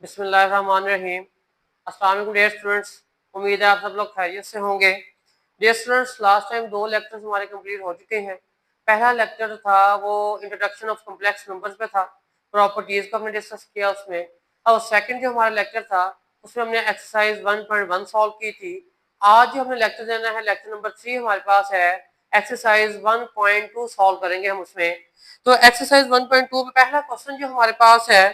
बिस्मिल्लाहिर्रहमानिर्रहीम। अस्सलाम वालेकुम डियर स्टूडेंट्स, उम्मीद है आप सब लोग खैरियत से होंगे। Dear students, last time 2 lectures हमारे कंप्लीट हो चुके हैं। पहला लेक्चर था वो इंट्रोडक्शन ऑफ कॉम्प्लेक्स नंबर्स पे था, प्रॉपर्टीज को हमने डिस्कस किया उसमें। और सेकंड जो हमारा लेक्चर था उसमें हमने एक्सरसाइज 1.1 सॉल्व की थी। आज जो हमने लेक्चर देना है, लेक्चर नंबर 3 हमारे पास है, एक्सरसाइज 1.2 सॉल्व करेंगे हम उसमें। तो एक्सरसाइज 1.2 में पहला क्वेश्चन जो हमारे पास है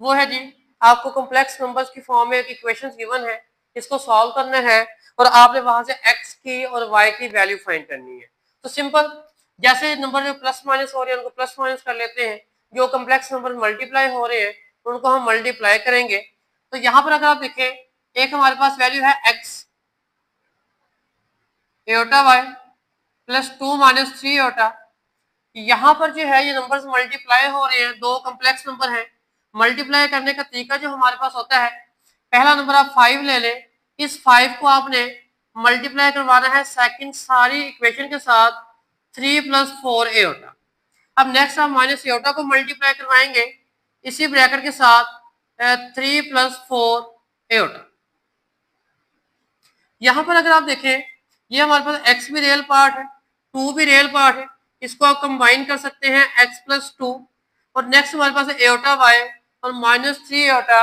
वो है जी, आपको कॉम्प्लेक्स नंबर्स की फॉर्म में एक इक्वेशन गिवन है, इसको सॉल्व करना है और आपने वहां से x की और y की वैल्यू फाइंड करनी है। तो सिंपल, जैसे नंबर जो प्लस माइनस हो रहे हैं उनको प्लस माइनस कर लेते हैं, जो कॉम्प्लेक्स नंबर मल्टीप्लाई हो रहे हैं उनको हम मल्टीप्लाई करेंगे। तो यहाँ पर अगर आप देखें, एक हमारे पास वैल्यू है x एटा y प्लस 2 माइनस 3 एटा। यहाँ पर जो है ये नंबर्स मल्टीप्लाई हो रहे हैं, दो कॉम्प्लेक्स नंबर हैं। मल्टीप्लाई करने का तरीका जो हमारे पास होता है, पहला नंबर आप 5 ले लें, इस 5 को आपने मल्टीप्लाई करवाना है सेकंड सारी इक्वेशन के साथ 3 प्लस 4 एटा। अब नेक्स्ट आप माइनस एटा को मल्टीप्लाई करवाएंगे इसी ब्रैकेट के साथ 3 प्लस 4 एटा। यहाँ पर अगर आप देखें, ये हमारे पास x भी रियल पार्ट है, 2 भी रियल पार्ट है, इसको आप कंबाइन कर सकते हैं x प्लस 2। और नेक्स्ट हमारे पास एटा y और माइनस 3 एटा,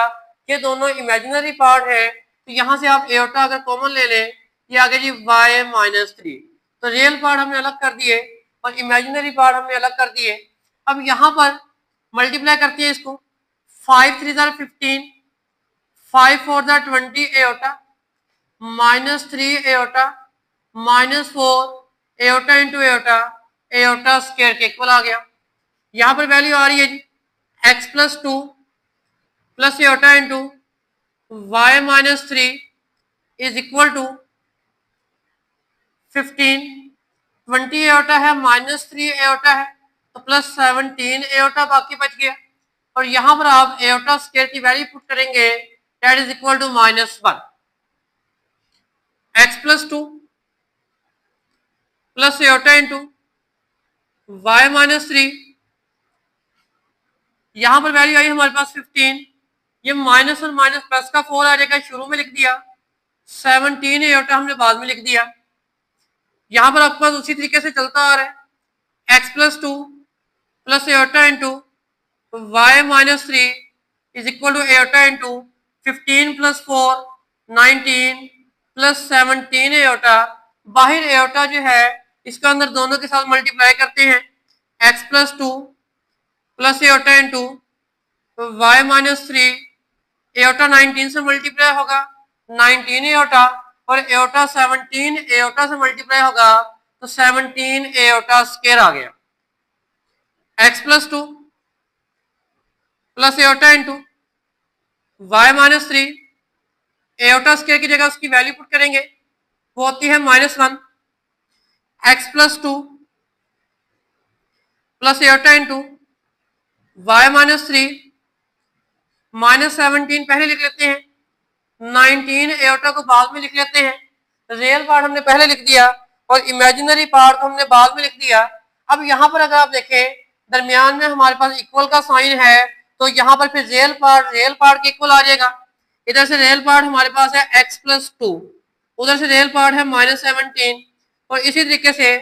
ये दोनों इमेजिनरी पार्ट है। तो यहाँ से आप एटा अगर कॉमन ले लें, ये आगे जी y माइनस 3। तो रियल पार्ट हमने अलग कर दिए और इमेजिनरी पार्ट हमने अलग कर दिए। अब यहाँ पर मल्टीप्लाई करते हैं इसको, 5 3 15, 5 4 20 एटा माइनस 3 एटा माइनस 4 एटा इंटू एटा, एटा स्क्वायर के इक्वल आ गया। यहाँ पर वैल्यू आ रही है जी x plus 2 plus iota into y minus 3 is equal to 15। 20 एटा है माइनस 3 एटा है तो प्लस 17 एटा बाकी बच गया। और यहाँ पर आप एटा स्क्वायर की वैल्यू पुट करेंगे, that is equal to -1। x plus 2 plus iota into y minus 3, यहां पर वैल्यू आई हमारे पास 15, ये माइनस और माइनस प्लस का 4 आ जाएगा, शुरू में लिख दिया। 17 एटा हमने बाद में लिख दिया। यहां पर आपके पास उसी तरीके से चलता आ रहा है, x plus 2 plus iota into y minus 3 is equal to iota into 15 plus 4 19 plus 17 iota. बाहर एटा जो है इसका अंदर दोनों के साथ मल्टीप्लाई करते हैं, x plus 2 plus iota into y minus 3, एटा 19 से मल्टीप्लाई होगा 19 एटा, और एटा 17 एटा से मल्टीप्लाई होगा तो 17 एटा स्क्वायर आ गया। x plus 2 plus iota into y minus 3, एटा स्क्वायर की जगह उसकी वैल्यू पुट करेंगे, वो होती है -1। x plus 2 plus iota into y minus 3, -17 पहले लिख लेते हैं, 19 एटा को बाद में लिख लेते हैं। रियल पार्ट हमने पहले लिख दिया और इमेजिनरी पार्ट को हमने बाद में लिख दिया। अब यहाँ पर अगर आप देखें, दरमियान में हमारे पास इक्वल का साइन है, तो यहाँ पर फिर रियल पार्ट के इक्वल आ जाएगा। इधर से रियल पार्ट हमारे पास है x प्लस 2, उधर से रियल पार्ट है -17, और इसी तरीके से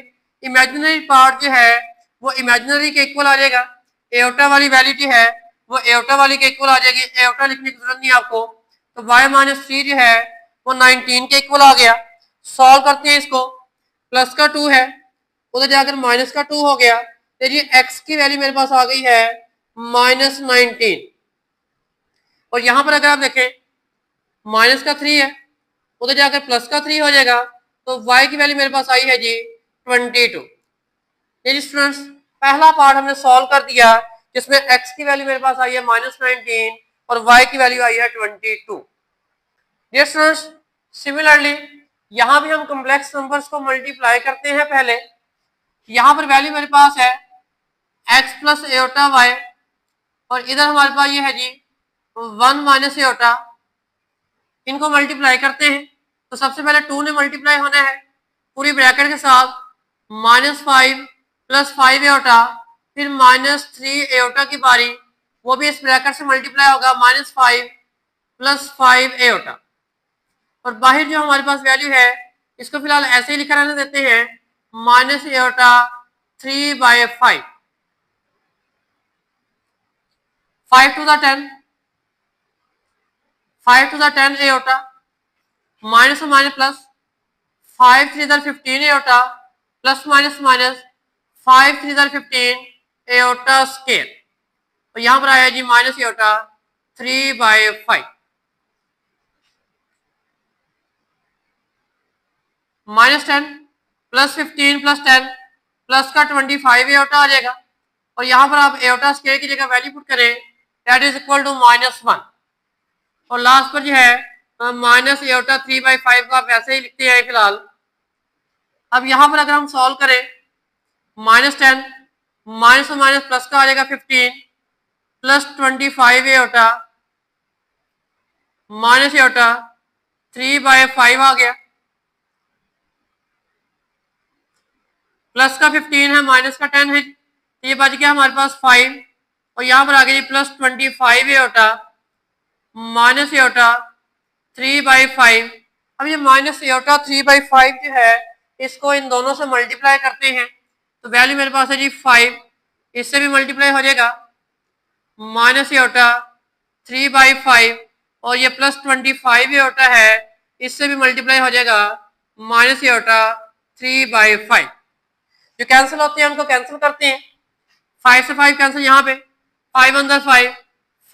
इमेजिनरी पार्ट जो है वो इमेजिनरी के इक्वल आ जाएगा। एटा वाली वैल्यू जो है वो एटा वाली के इक्वल आ जाएगी, एटा लिखने की जरूरत नहीं आपको। तो y माइनस 3 जो है वो 19 के इक्वल आ गया। सॉल्व करते हैं इसको, प्लस का 2 है, उधर जाकर माइनस का 2 हो गया, तो ये x की वैल्यू मेरे पास आ गई है -19। और यहाँ पर अगर आप देखें, माइनस का 3 है, उधर जाकर प्लस का 3 हो जाएगा, तो y की वैल्यू मेरे पास आई है जी 22। ये स्टूडेंट्स, पहला पार्ट हमने सॉल्व कर दिया जिसमें x की वैल्यू मेरे पास आई है -19 और y की वैल्यू आई है 22। डियर स्टूडेंट्स, सिमिलरली यहां भी हम कॉम्प्लेक्स नंबर्स को मल्टीप्लाई करते हैं। पहले यहां पर वैल्यू मेरे पास है x प्लस एटा y, और इधर हमारे पास ये है जी 1 माइनस एटा। इनको मल्टीप्लाई करते हैं, तो सबसे पहले 2 ने मल्टीप्लाई होना है पूरी ब्रैकेट के साथ, -5 प्लस 5 एटा, फिर -3 एटा की बारी, वो भी इस ब्रैकेट से मल्टीप्लाई होगा -5 + 5 एओटा। और बाहर जो हमारे पास वैल्यू है इसको फिलहाल ऐसे ही लिखा रहने देते हैं minus aorta 3/5 5 to the 10 5 to the 10 aorta minus minus plus 5 3 15 aorta plus minus minus 5 3 15 aorta square. तो यहां पर आया जी माइनस एओटा 3/5 -10 + 15 + 10 प्लस का 25 एओटा आ जाएगा। और यहां पर आप एओटा स्केयर की जगह वैल्यू पुट करें दैट इज इक्वल टू -1। और लास्ट पर जो है माइनस एओटा 3/5 को आप ऐसे ही लिखते हैं फिलहाल। अब यहां पर अगर हम सॉल्व करें -10 माइनस माइनस प्लस का आ जाएगा 15 + 25 एओटा माइनस एओटा 3/5 आ गया, प्लस का 15 है माइनस का 10 है, तो ये बच गया हमारे पास 5। और यहां पर आ गया प्लस 25 एओटा माइनस एओटा 3/5। अब ये माइनस एओटा 3/5 जो है इसको इन दोनों से मल्टीप्लाई करते हैं तो वैल्यू मेरे पास है जी 5, इससे भी मल्टीप्लाई हो जाएगा माइनस एओटा 3/5 और ये प्लस 25 एओटा है इससे भी मल्टीप्लाई हो जाएगा माइनस एओटा 3/5। जो कैंसिल होते हैं उनको कैंसिल करते हैं, 5 से 5 कैंसिल, यहाँ पे 5 अंदर 5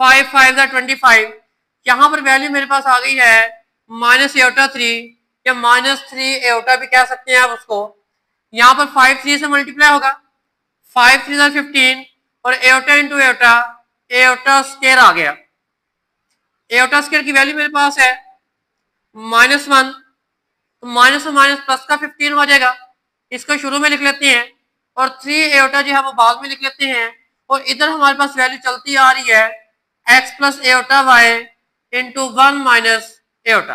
5 5 25। यहाँ पर वैल्यू मेरे पास आ गई है माइनस एओटा 3 या -3 एओटा भी कह सकते हैं आप उसको। यहाँ पर 5 3 से मल्टीप्लाई होगा 5 3 15 और iota into iota iota square आ गया। एओटा स्केयर की वैल्यू मेरे पास है -1, तो माइनस से माइनस प्लस का 15 हो जाएगा, इसको शुरू में लिख लेते हैं और 3 एओटा जो है वो बाद में लिख लेते हैं। और इधर हमारे पास वैल्यू चलती आ रही है x + aorta y into 1 - aorta.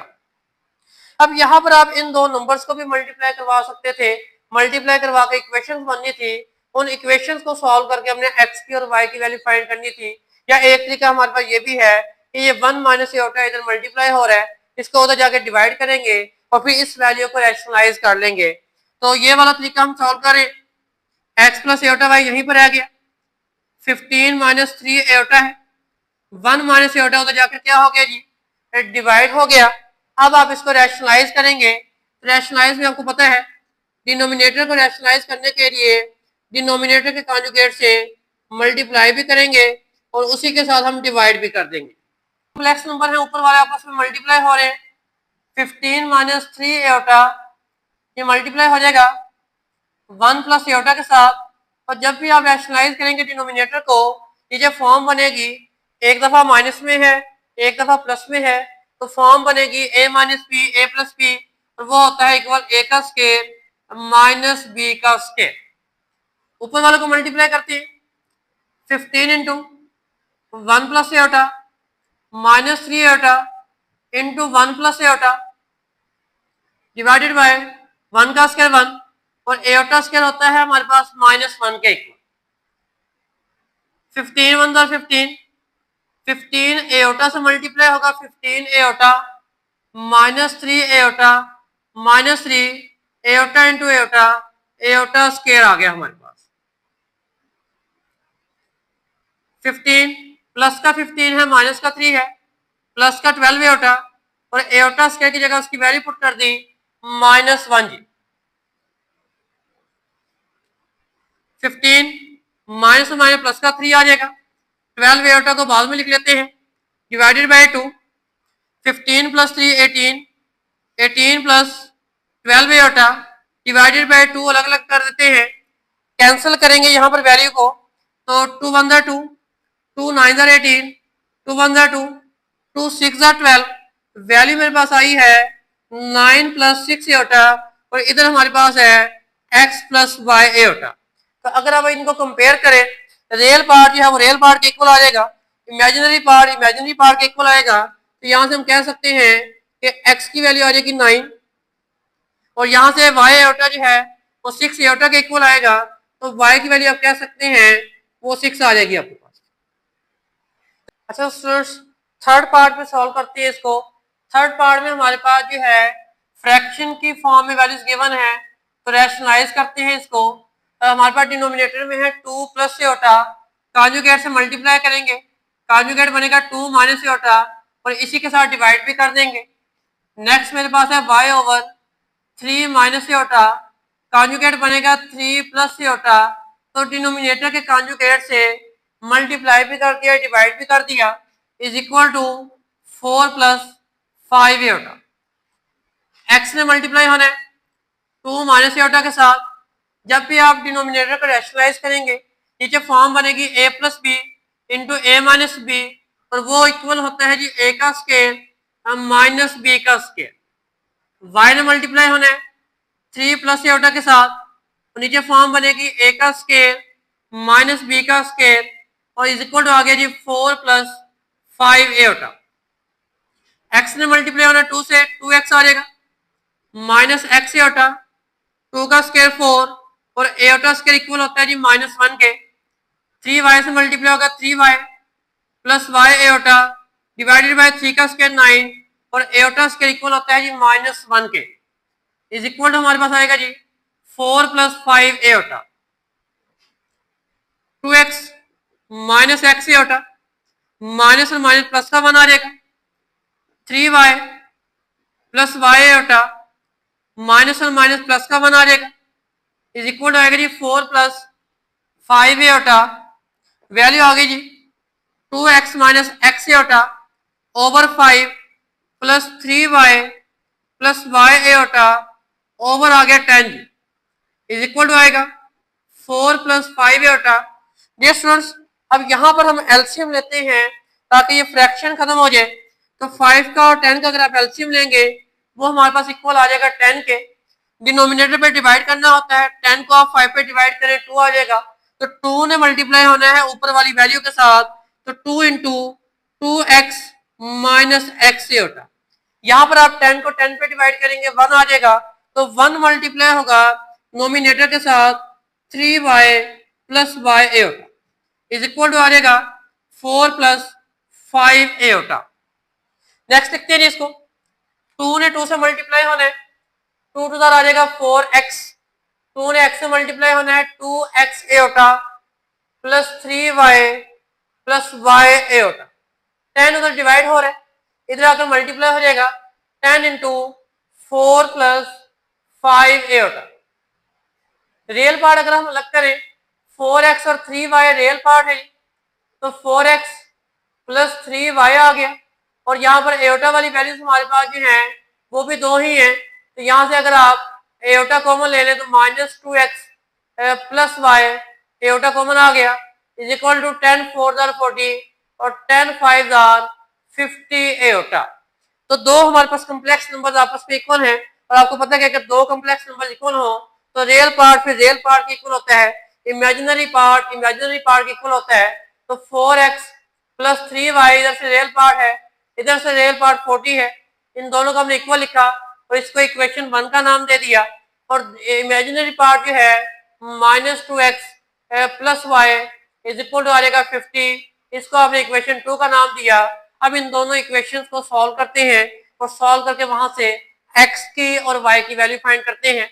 अब यहाँ पर आप इन दो नंबर्स को भी मल्टीप्लाई करवा सकते थे, मल्टीप्लाई करवा के इक्वेशंस बननी थी, उन इक्वेशंस को सॉल्व करके हमने x की और y की वैल्यू फाइंड करनी थी। या एक तरीका हमारे पास ये भी है कि ये 1 - एओटा इधर मल्टीप्लाई हो रहा है, इसको उधर जाके डिवाइड करेंगे और फिर इस वैल्यू को रैशनलाइज कर लेंगे। तो ये वाला तरीका हम सॉल्व करें, x + एओटा y यहीं पर आ गया, 15 - 3 एओटा है, 1 - एओटा उधर जाकर क्या हो गया जी डिवाइड हो गया। अब आप इसको रैशनलाइज करेंगे, रैशनलाइज में आपको पता है डिनोमिनेटर को रैशनलाइज करने के लिए डिनोमिनेटर के कॉन्जुगेट से मल्टीप्लाई भी करेंगे और उसी के साथ हम डिवाइड भी कर देंगे। कॉम्प्लेक्स नंबर है ऊपर वाले आपस में मल्टीप्लाई हो रहे हैं, 15 - 3 एओटा ये मल्टीप्लाई हो जाएगा 1 + एओटा के साथ। और जब भी आप रैशनलाइज करेंगे डिनोमिनेटर को, ये जो फॉर्म बनेगी एक दफा माइनस में है एक दफा प्लस में है, तो फॉर्म बनेगी a - b a + b और वो होता है इक्वल a का स्केयर -b का स्केयर। ऊपर वाले को मल्टीप्लाई करते हैं 15 into 1 + aorta -3 iota into 1 + aorta divided by 1 का स्केयर 1 और एओटा स्केयर होता है हमारे पास -1 के इक्वल। 15 1 15 15 एओटा से मल्टीप्लाई होगा 15 iota -3 iota -3 iota into iota iota square आ गया हमारे पास। 15 प्लस का 15 है माइनस का 3 है, प्लस का 12 एओटा और एओटा स्केयर की जगह उसकी वैल्यू पुट कर दी -1 जी। 15 माइनस माइनस प्लस का 3 आ जाएगा, 12 एओटा को बाद में लिख लेते हैं divided by 2, 15 + 3 18 18 + 12 aorta divided by 2 अलग अलग कर देते हैं, कैंसिल करेंगे यहाँ पर वैल्यू को, तो 2 1 2 2 9 18 2 1 2 2 6 12 वैल्यू मेरे पास आई है 9 + 6 एओटा और इधर हमारे पास है x + y एओटा। तो अगर आप इनको कंपेयर करें, रियल पार्ट जो है वो रियल पार्ट के इक्वल आ जाएगा, इमेजिनरी पार्ट इमेजिनरी पार्ट के इक्वल आएगा। तो यहाँ से हम कह सकते हैं कि x की वैल्यू आ जाएगी 9 और यहाँ से y एओटा जो है वो 6 एओटा के इक्वल आएगा, तो y की वैल्यू आप कह सकते हैं वो 6 आ जाएगी आपके पास। अच्छा स्टूडेंट्स, थर्ड पार्ट में सॉल्व करते हैं इसको। थर्ड पार्ट में हमारे पास जो है फ्रैक्शन की फॉर्म में वैल्यूज गिवन है, तो रैशनलाइज करते हैं इसको। हमारे पास डिनोमिनेटर में है 2 प्लस एटा, कॉन्जुगेट से मल्टीप्लाई करेंगे, कॉन्जुगेट बनेगा 2 माइनस एटा और इसी के साथ डिवाइड भी कर देंगे। नेक्स्ट मेरे पास है y ओवर 3 माइनस एटा, कॉन्जुगेट बनेगा 3 प्लस एटा, तो डिनोमिनेटर के कॉन्जुगेट से मल्टीप्लाई भी कर दिया, डिवाइड भी कर दिया, is equal to 4 plus 5 Etah. X में मल्टीप्लाई होना है 2 माइनस एटा के साथ। जब भी आप डिनोमिनेटर को रैशनलाइज करेंगे, नीचे फॉर्म बनेगी a plus b into a minus b, और वो इक्वल होता है जी a का स्केयर माइनस बी का स्केयर। y में मल्टीप्लाई होना है 3 प्लस एटा के साथ, और नीचे फॉर्म बनेगी a का स्केयर माइनस बी का स्केयर, और इज इक्वल टू आ गया जी 4 प्लस 5 एटा। x ने मल्टीप्लाई होना 2 से, 2x आ जाएगा माइनस एक्स एटा, 2 का स्केयर 4 और एटा स्केयर इक्वल होता है जी -1 के। 3y से मल्टीप्लाई होगा 3y plus y Etah divided by 3 का स्केयर 9 और एटा स्केयर इक्वल होता है जी -1 के, इज इक्वल टू हमारे पास आएगा जी 4 प्लस 5 एटा। 2x माइनस एक्स एटा, माइनस और माइनस प्लस का 1 आ जाएगा, 3y प्लस वाई एटा माइनस और माइनस प्लस का 1 आ जाएगा, इज इक्वल टू आएगा जी 4 प्लस 5 एटा। वैल्यू आ गई जी 2x minus x iota over 5 plus 3y plus y iota over आ गया 10 जी, इज इक्वल टू आएगा 4 प्लस 5 एटा। डियर स्टूडेंट्स, अब यहाँ पर हम एलसीएम लेते हैं ताकि ये फ्रैक्शन खत्म हो जाए। तो 5 का और 10 का अगर आप एलसीएम लेंगे, वो हमारे पास इक्वल आ जाएगा 10 के। डिनोमिनेटर पे डिवाइड करना होता है, 10 को आप 5 पे डिवाइड करें 2 आ जाएगा, तो 2 ने मल्टीप्लाई होना है ऊपर वाली वैल्यू के साथ, तो 2 इंटू 2x माइनस एक्स एटा। यहाँ पर आप 10 को 10 पे डिवाइड करेंगे 1 आ जाएगा, तो 1 मल्टीप्लाई होगा नोमिनेटर के साथ 3y plus y Etah, is equal to आ जाएगा 4 प्लस 5 एटा। नेक्स्ट लिखते हैं इसको, 2 ने 2 से मल्टीप्लाई होना है, 2 टू आ जाएगा 4x, 2 ने x से मल्टीप्लाई होना है 2x एटा प्लस 3y प्लस y एटा। 10 उधर डिवाइड हो रहा है, इधर आकर मल्टीप्लाई हो जाएगा 10 इंटू 4 प्लस 5 एटा। रियल पार्ट अगर हम अलग करें, 4x और 3y रियल पार्ट है, तो 4x प्लस 3y आ गया, और यहाँ पर एटा वाली वैल्यूज हमारे पास जो है वो भी 2 ही है, तो यहाँ से अगर आप एटा कॉमन ले लें तो -2x प्लस वाई एटा कॉमन आ गया, इज इक्वल टू 10 4 40 और 10 5 50 एटा। तो दो हमारे पास कॉम्प्लेक्स नंबर्स आपस में इक्वल हैं, और आपको पता है कि अगर दो कॉम्प्लेक्स नंबर इक्वल हो तो रियल पार्ट फिर रियल पार्ट के इक्वल होता है, इमेजिनरी पार्ट के इक्वल होता है। तो 4x प्लस 3y इधर से रियल पार्ट है, इधर से रियल पार्ट 40 है, इन दोनों को हमने इक्वल लिखा और इसको इक्वेशन 1 का नाम दे दिया, और इमेजिनरी पार्ट जो है -2x plus Y is equal to आ जाएगा 50, इसको आपने इक्वेशन 2 का नाम दिया। अब इन दोनों इक्वेशंस को सॉल्व करते हैं, और सॉल्व करके वहां से x की और y की वैल्यू फाइंड करते हैं।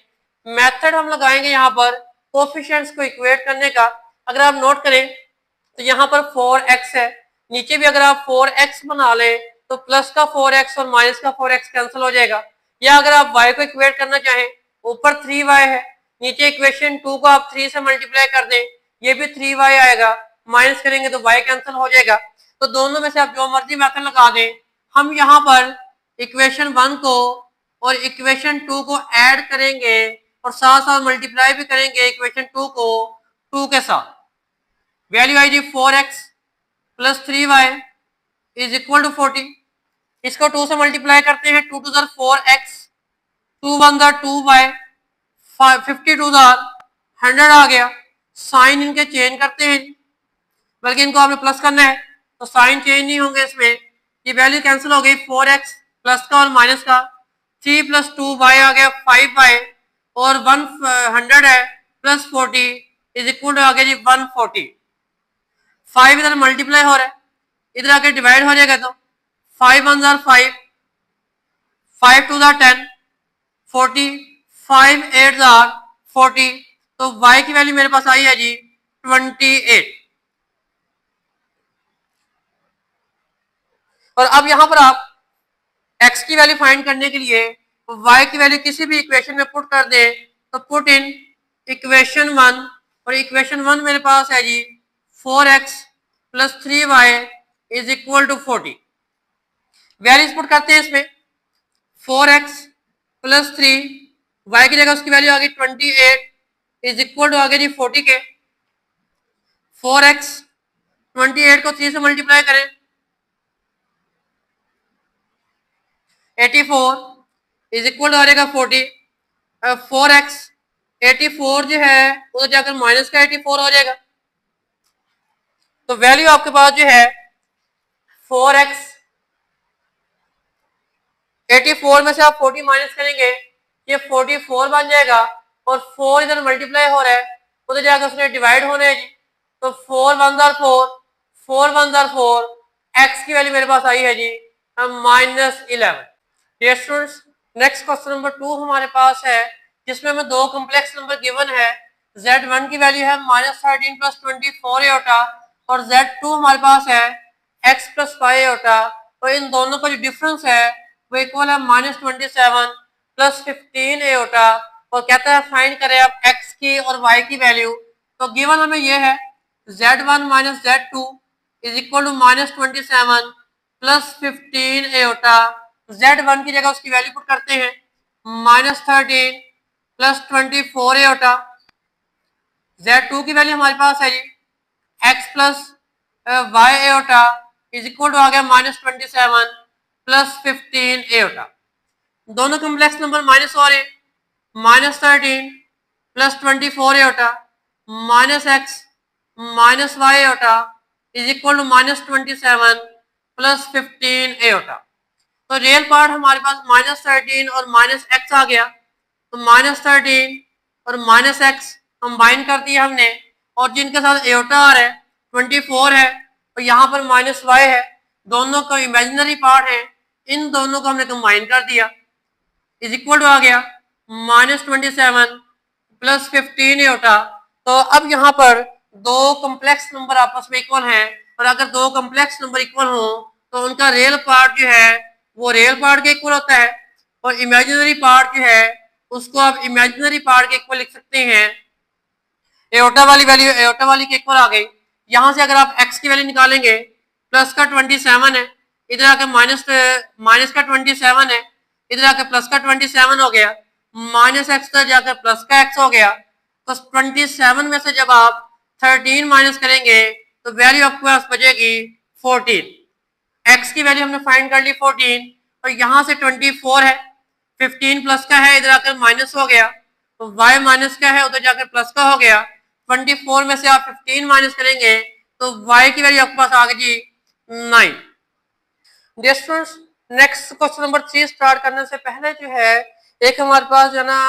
मेथड हम लगाएंगे यहाँ पर कोफिशिएंट्स को इक्वेट करने का। अगर आप नोट करें तो यहाँ पर 4x है, नीचे भी अगर आप 4x बना लें तो प्लस का 4x और माइनस का 4x कैंसिल हो जाएगा। या अगर आप y को इक्वेट करना चाहें, ऊपर 3y है, नीचे इक्वेशन 2 को आप 3 से मल्टीप्लाई कर दें, ये भी 3y आएगा, माइनस करेंगे तो y कैंसिल हो जाएगा। तो दोनों में से आप जो मर्जी मेथड लगा दें। हम यहाँ पर इक्वेशन 1 को और इक्वेशन 2 को ऐड करेंगे और साथ साथ मल्टीप्लाई भी करेंगे इक्वेशन 2 को 2 के साथ। वैल्यू आई जी 4x plus 3y is equal to 40। इसको 2 से मल्टीप्लाई करते हैं, 2 टू 4x, 2 1 2y, 52 100 आ गया। साइन इनके चेंज करते हैं, बल्कि इनको आपने प्लस करना है तो साइन चेंज नहीं होंगे इसमें, ये वैल्यू कैंसिल हो गई। 4x प्लस का और माइनस का, 3 प्लस 2y आ गया 5y, और 100 है प्लस 40 इज इक्वल टू आ गया जी 140। 5 इधर मल्टीप्लाई हो रहा है, इधर आके डिवाइड हो जाएगा तो 5 1 जार 5, 5 2 जार 10, 40, 5 8 जार 40। तो y की वैल्यू मेरे पास आई है जी 28। और अब यहां पर आप x की वैल्यू फाइंड करने के लिए y की वैल्यू किसी भी इक्वेशन में पुट कर दे, तो पुट इन इक्वेशन 1, और इक्वेशन 1 मेरे पास है जी 4x plus 3y is equal to 40। Values put करते हैं इसमें, 4x प्लस 3, y की जगह उसकी वैल्यू आ गई 28 इज इक्वल टू आ गया जी 40 के। 4x 28 को 3 से मल्टीप्लाई करें, 84 इज इक्वल टू आ जाएगा 40। 4x 84 जो है उधर जाकर माइनस का 84 हो जाएगा। तो वैल्यू आपके पास जो है 4x 84 में से आप 40 माइनस करेंगे, ये 44 बन जाएगा, और 4 इधर मल्टीप्लाई हो रहा है, उधर जाकर उसने डिवाइड होने है जी। तो 4 1 जार 4, 4 1 जार 4, x की वैल्यू मेरे पास आई है जी -11। Dear students, next question number 2 हमारे पास है, जिसमें हमें दो कॉम्प्लेक्स नंबर गिवन है। z1 की वैल्यू है -13 प्लस 24 एटा, और z2 हमारे पास है x प्लस 5 एटा। तो इन दोनों का जो डिफरेंस है वो इक्वल है -27 प्लस 15 एटा, और कहता है फाइंड करें आप x की और y की वैल्यू। तो गिवन हमें ये है z1 minus z2 is equal to -27 plus 15 iota. z1 की जगह उसकी वैल्यू पुट करते हैं, -13 प्लस 24 एटा। z2 की वैल्यू हमारे पास है जी x plus y Etah is equal to आ गया -27 प्लस 15 एटा। दोनों कॉम्प्लेक्स नंबर माइनस हो रहे, -13 plus 24 Etah minus x minus Y Etah is equal to -27 plus 15 एटा। तो रियल पार्ट हमारे पास -13 और -x आ गया, तो -13 और -x कंबाइन कर दिया हमने, और जिनके साथ एटा आ रहा है 24 है, और यहाँ पर -y है, दोनों का इमेजिनरी पार्ट है, इन दोनों को हमने कंबाइन कर दिया, इज इक्वल टू आ गया -27 प्लस 15 एटा। तो अब यहाँ पर दो कॉम्प्लेक्स नंबर आपस में इक्वल हैं, और अगर दो कॉम्प्लेक्स नंबर इक्वल हो तो उनका रियल पार्ट जो है वो रियल पार्ट के इक्वल होता है, और इमेजिनरी पार्ट जो है उसको आप इमेजिनरी पार्ट के इक्वल लिख सकते हैं। एटा वाली वैल्यू एटा वाली के इक्वल आ गई। यहाँ से अगर आप x की वैल्यू निकालेंगे, प्लस का 27 है, इधर आकर माइनस का 27 है, इधर आकर प्लस का 27 हो गया, माइनस एक्स तक जाकर प्लस का x हो गया। तो 27 में से जब आप 13 माइनस करेंगे तो वैल्यू आपके पास बचेगी 14। x की वैल्यू हमने फाइंड कर ली 14, और यहाँ से 24 है, 15 प्लस का है, इधर आकर माइनस हो गया, तो y माइनस का है, उधर जाकर प्लस का हो गया। 24 में से आप 15 माइनस करेंगे तो y की वैल्यू आपके पास आ गई 9। Dear students, next question number 3 start करने से पहले जो है एक हमारे पास जो ना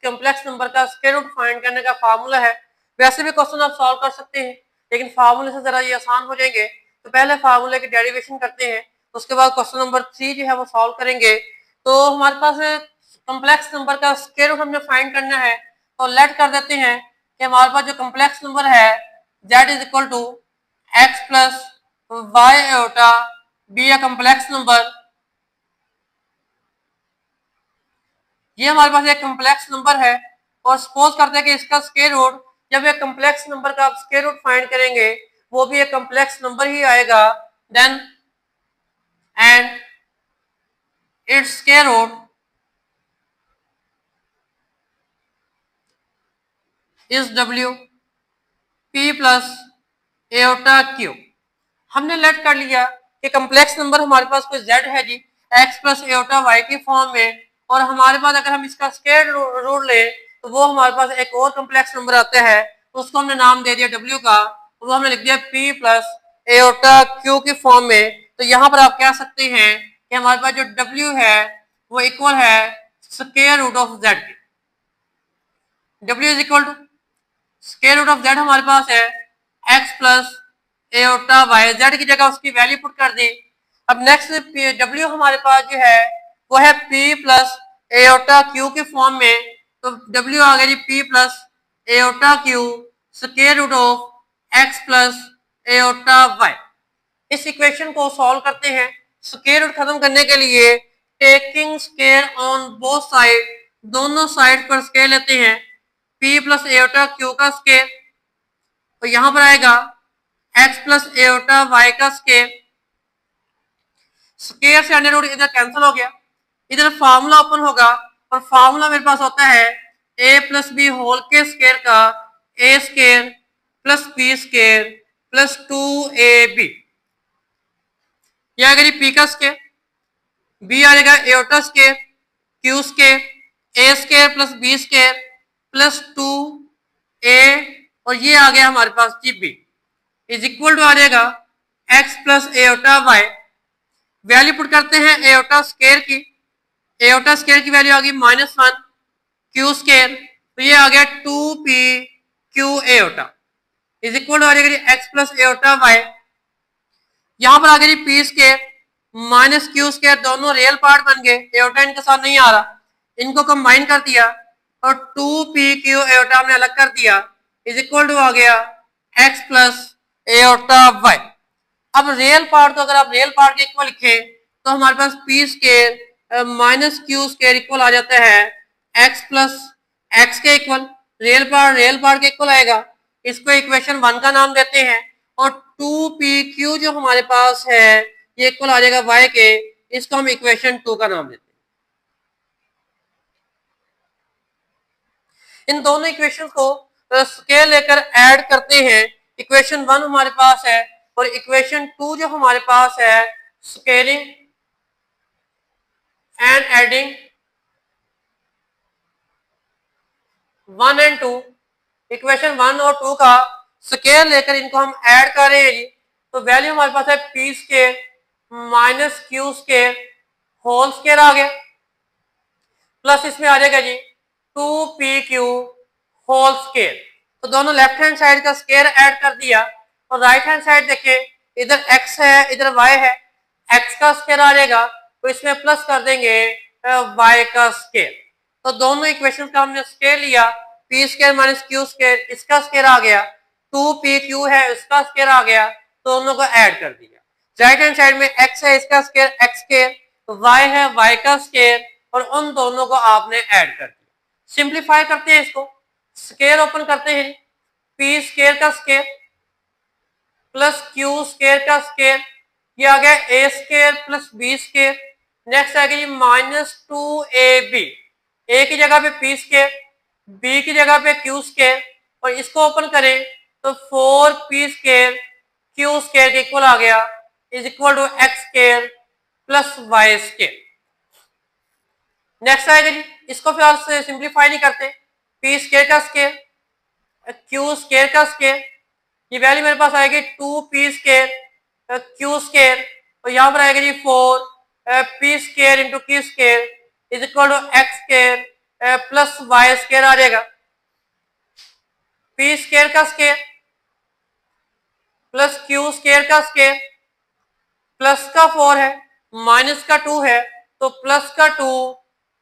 कॉम्प्लेक्स नंबर का स्क्वायर रूट फाइंड करने का फार्मूला है। वैसे भी क्वेश्चन आप सॉल्व कर सकते हैं, लेकिन फार्मूले से जरा ये आसान हो जाएंगे, तो पहले फार्मूले की डेरिवेशन करते हैं, उसके बाद क्वेश्चन नंबर 3 जो है वो सॉल्व करेंगे। तो हमारे पास कॉम्प्लेक्स नंबर का स्क्वायर रूट हमने फाइंड करना है, तो लेट कर देते हैं कि हमारे पास जो कॉम्प्लेक्स नंबर है z is equal to x plus y iota be a complex number. ये हमारे पास एक कॉम्प्लेक्स नंबर है, और सपोज करते हैं कि इसका स्क्वायर रूट, जब एक कॉम्प्लेक्स नंबर का आप स्क्वायर रूट फाइंड करेंगे वो भी एक कॉम्प्लेक्स नंबर ही आएगा, then and its square root is w p plus iota q। हमने लेट कर लिया कि कॉम्प्लेक्स नंबर हमारे पास कोई z है जी x प्लस एटा y की फॉर्म में, और हमारे पास अगर हम इसका स्क्वायर रूट ले तो वो हमारे पास एक और कॉम्प्लेक्स नंबर आता है, उसको हमने नाम दे दिया w का, वो हमने लिख दिया p प्लस एटा q की फॉर्म में। तो यहाँ पर आप कह सकते हैं कि हमारे पास जो w है वो इक्वल है स्क्वायर रूट ऑफ z के। w is equal to square root of z हमारे पास है x plus iota y, z की जगह उसकी वैल्यू पुट कर दी। अब नेक्स्ट डब्ल्यू हमारे पास जो है वो है पी प्लस एओटा क्यू के फॉर्म में, तो डब्ल्यू आ गया जी p plus iota q square root of x plus iota y. इस इक्वेशन को सॉल्व करते हैं। स्क्वायर रूट खत्म करने के लिए taking square on both side, दोनों साइड पर स्क्वायर लेते हैं। p प्लस एओटा क्यू का स्क्वायर, तो यहां पर आएगा x प्लस एओटा वाई का स्क्वायर। स्क्वायर से अंडर रूट इधर कैंसिल हो गया, इधर फार्मूला ओपन होगा और फार्मूला मेरे पास होता है a प्लस बी होल के स्क्वायर का a square plus b square plus 2ab। यह आएगा जी p का स्क्वायर, b आ जाएगा iota square q square a square plus b square plus 2a, और ये आ गया हमारे पास जी b इज इक्वल टू आ जाएगा x plus iota y. Value put करते हैं एओटा स्क्वायर की, एओटा स्क्वायर की वैल्यू आ गई -1 क्यू स्क्वायर, तो ये आ गया 2p Q iota is equal to आ जाएगा x प्लस एओटा वाई। यहां पर आ गया जी P square minus Q square, दोनों रियल पार्ट बन गए, एओटा इनके साथ नहीं आ रहा, इनको कंबाइन कर दिया और 2p क्यू एओटा हमने अलग कर दिया इज इक्वल टू आ गया x प्लस एओटा वाई। अब रियल पार्ट, तो अगर आप रियल पार्ट के इक्वल लिखें तो हमारे पास P square minus Q square equal आ जाता है x प्लस एक्स के इक्वल, रियल पार्ट के इक्वल आएगा। इसको इक्वेशन 1 का नाम देते हैं और 2pq जो हमारे पास है ये इक्वल आ जाएगा y के, इसको हम इक्वेशन 2 का नाम देते हैं। इन दोनों इक्वेशन को स्केल लेकर ऐड करते हैं। इक्वेशन 1 हमारे पास है और इक्वेशन 2 जो हमारे पास है scaling and adding 1 and 2। Equation 1 और 2 का स्केल लेकर इनको हम ऐड कर रहे हैं जी, तो वैल्यू हमारे पास है P square minus Q square whole square आ गया, प्लस इसमें आ जाएगा जी 2pq होल स्केयर। तो दोनों लेफ्ट हैंड साइड का स्केयर ऐड कर दिया और राइट हैंड साइड देखें, इधर x है इधर y है, x का स्केयर आ जाएगा तो इसमें प्लस कर देंगे y का स्केयर। तो दोनों इक्वेशन का हमने स्केयर लिया, p square minus Q square, इसका स्केयर आ गया, 2pq है इसका स्केयर आ गया, दोनों को ऐड कर दिया। राइट हैंड साइड में x है इसका स्केयर x स्केयर, तो y है y का स्केयर और उन दोनों को आपने ऐड कर दिया। सिंप्लीफाई करते हैं इसको, स्केयर ओपन करते हैं, p स्केयर का स्केयर प्लस क्यू स्केयर का स्केयर, ये आ गया a square plus b square. Next आ गया माइनस 2ab, a की जगह पे p स्केयर, b की जगह पे q स्केयर, और इसको ओपन करें तो 4p स्केयर q स्केयर के इक्वल आ गया is equal to x square plus y square. Next आएगा जी, इसको फिर से सिंप्लीफाई नहीं करते, p स्केयर का स्केयर q स्केयर का स्केयर, ये वैल्यू मेरे पास आएगी 2p स्केयर q स्केयर, और यहाँ पर आएगा जी 4p square into q square is equal to x square plus y square आ जाएगा। p स्केयर का स्केयर प्लस q स्केयर का स्केयर, प्लस का 4 है माइनस का 2 है तो प्लस का 2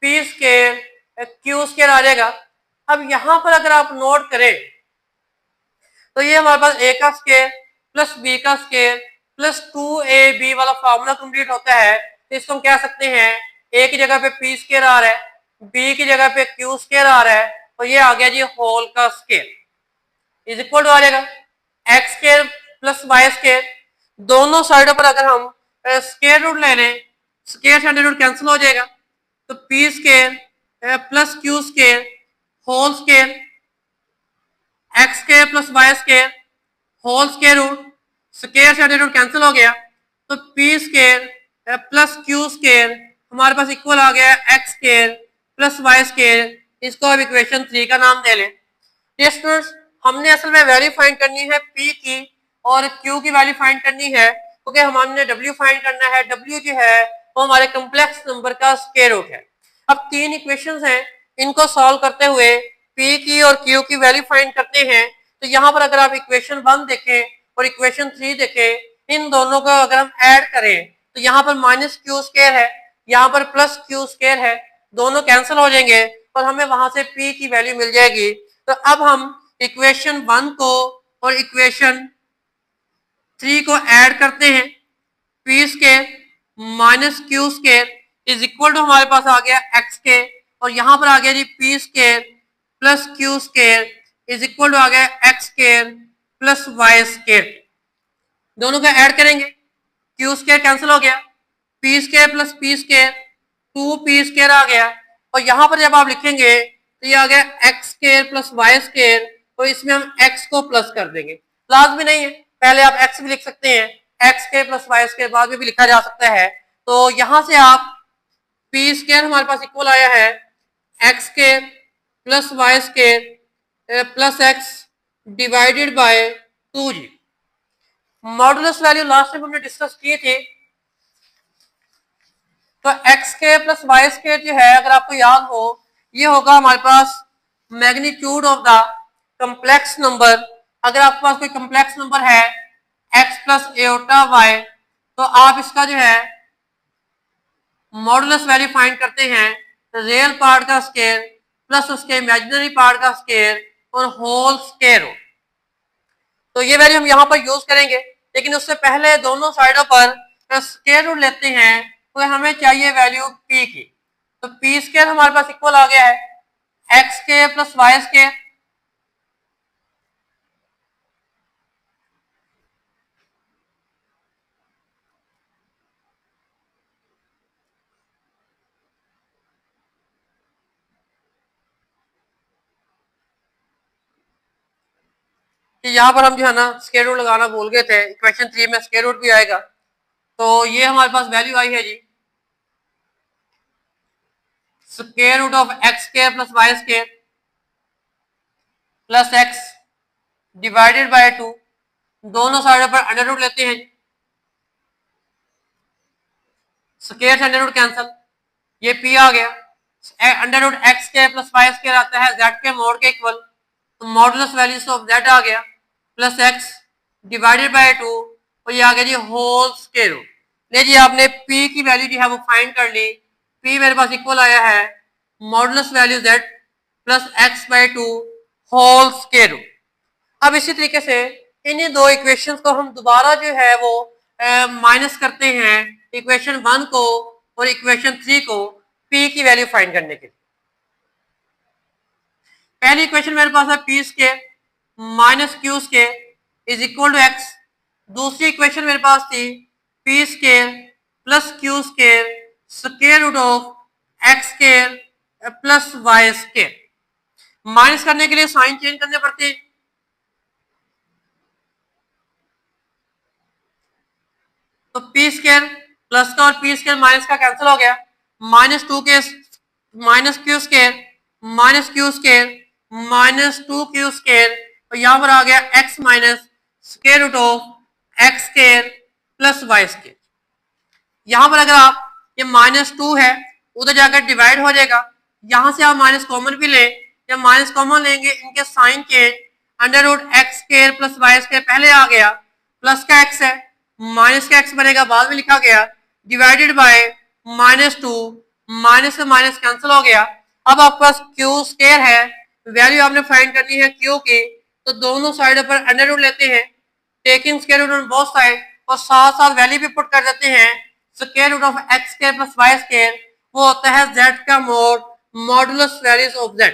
p स्केयर q स्केयर आ जाएगा। अब यहां पर अगर आप नोट करें तो ये हमारे पास a का स्केयर प्लस b का स्केयर प्लस 2ab वाला फॉर्मूला कंप्लीट होता है, तो इसको हम कह सकते हैं a की जगह पे p स्केयर आ रहा है, b की जगह पे q स्केयर आ रहा है, तो ये आ गया जी होल का स्केयर इज इक्वल टू आ जाएगा x square plus y square. दोनों साइडों पर अगर हम स्केयर रूट ले लें, स्केयर से अंडर रूट कैंसिल हो जाएगा, तो p square plus q square whole square, x square plus y square whole square root, square से अंडर रूट कैंसिल हो गया, तो p square plus q square हमारे पास इक्वल आ गया x square plus y square, इसको अब इक्वेशन 3 का नाम दे लें। स्टूडेंट्स, हमने असल में वैल्यू फाइंड करनी है p की और q की वैल्यू फाइंड करनी है, क्योंकि हमने w फाइंड करना है। w जो है वो हमारे कम्प्लेक्स नंबर का स्क्वायर रूट है। अब 3 इक्वेशंस हैं, इनको सॉल्व करते हुए p की और q की वैल्यू फाइंड करते हैं। तो यहाँ पर अगर आप इक्वेशन 1 देखें और इक्वेशन 3 देखें, इन दोनों को अगर हम ऐड करें तो यहाँ पर माइनस क्यू स्क्वायर है, यहाँ पर प्लस क्यू स्क्वायर है, दोनों कैंसिल हो जाएंगे और हमें वहां से p की वैल्यू मिल जाएगी। तो अब हम इक्वेशन 1 को और इक्वेशन 3 को ऐड करते हैं। P square minus Q square is equal to हमारे पास आ गया एक्स के, और यहां पर आ गया जी P square plus Q square is equal to आ गया x square plus Y square. दोनों का ऐड करेंगे, क्यू स्केयर कैंसिल हो गया, P square plus P square 2p square आ गया, और यहां पर जब आप लिखेंगे तो ये आ गया x square plus Y square, तो इसमें हम x को प्लस कर देंगे। लाजमी नहीं है, पहले आप x भी लिख सकते हैं, x square plus Y square बाद में भी लिखा जा सकता है। तो यहां से आप पी स्केयर हमारे पास इक्वल आया है x square plus Y square plus x divided by 2g। Modulus value last time हमने डिस्कस किए थे, तो एक्स के प्लस वाई स्केयर जो है अगर आपको याद हो, ये होगा हमारे पास magnitude of the complex number. अगर आपके पास कोई कम्प्लेक्स नंबर है x प्लस एओटा वाई, तो आप इसका जो है मॉडुलस वैल्यू फाइंड करते हैं, रियल पार्ट का स्केयर प्लस उसके इमेजिनरी पार्ट का स्केयर और होल स्केयर हो। तो ये वैल्यू हम यहाँ पर यूज करेंगे, लेकिन उससे पहले दोनों साइडों पर स्केयर रूट लेते हैं, तो हमें चाहिए वैल्यू p की। तो p स्केयर हमारे पास इक्वल आ गया है x square plus Y square, कि यहाँ पर हम जो है ना स्क्वायर रूट लगाना भूल गए थे, इक्वेशन 3 में स्क्वायर रूट भी आएगा। तो ये हमारे पास वैल्यू आई है जी square root of x square plus Y square plus x divided by 2, दोनों साइडों पर अंडर रूट लेते हैं, स्क्वायर से अंडर रूट कैंसल, ये p आ गया, under root x square plus Y square आता है z के मोड के इक्वल, तो मॉडुलस वैल्यूज ऑफ z आ गया प्लस एक्स डिवाइडेड बाय 2, और ये आ गया जी होल स्क्वायर रूट। ले जी आपने p की वैल्यू जो है वो फाइंड कर ली, p मेरे पास इक्वल आया है modulus value z plus x by 2 whole square root. अब इसी तरीके से इन्हीं दो इक्वेशंस को हम दोबारा जो है वो माइनस करते हैं, इक्वेशन 1 को और इक्वेशन 3 को p की वैल्यू फाइंड करने के लिए। पहली इक्वेशन मेरे पास है p square minus Q square is equal to x, दूसरी इक्वेशन मेरे पास थी p square plus q square square root of x square plus Y square. Minus करने के लिए साइन चेंज करने पड़ते हैं, तो पी स्क्वायर प्लस का और पी स्क्वायर माइनस का कैंसिल हो गया, माइनस 2 के minus Q square minus Q square minus 2q square, और यहां पर आ गया x minus square root of x square plus Y square. यहां पर अगर आप ये माइनस 2 है उधर जाकर डिवाइड हो जाएगा, यहां से आप माइनस कॉमन भी लें, जब माइनस कॉमन लेंगे इनके sign change, under root x square plus Y square पहले आ गया, प्लस का x है माइनस का x बनेगा बाद में लिखा गया, डिवाइडेड बाय माइनस 2, माइनस से माइनस कैंसिल हो गया। अब आपके पास क्यू स्क्वायर है, वैल्यू आपने फाइंड करनी है क्यू की, तो दोनों साइडों पर अंडर रूट लेते हैं, taking square root on both side, और साथ साथ वैल्यू भी पुट कर देते हैं, square root of x square plus Y square वो होता है z का mod modulus values of z।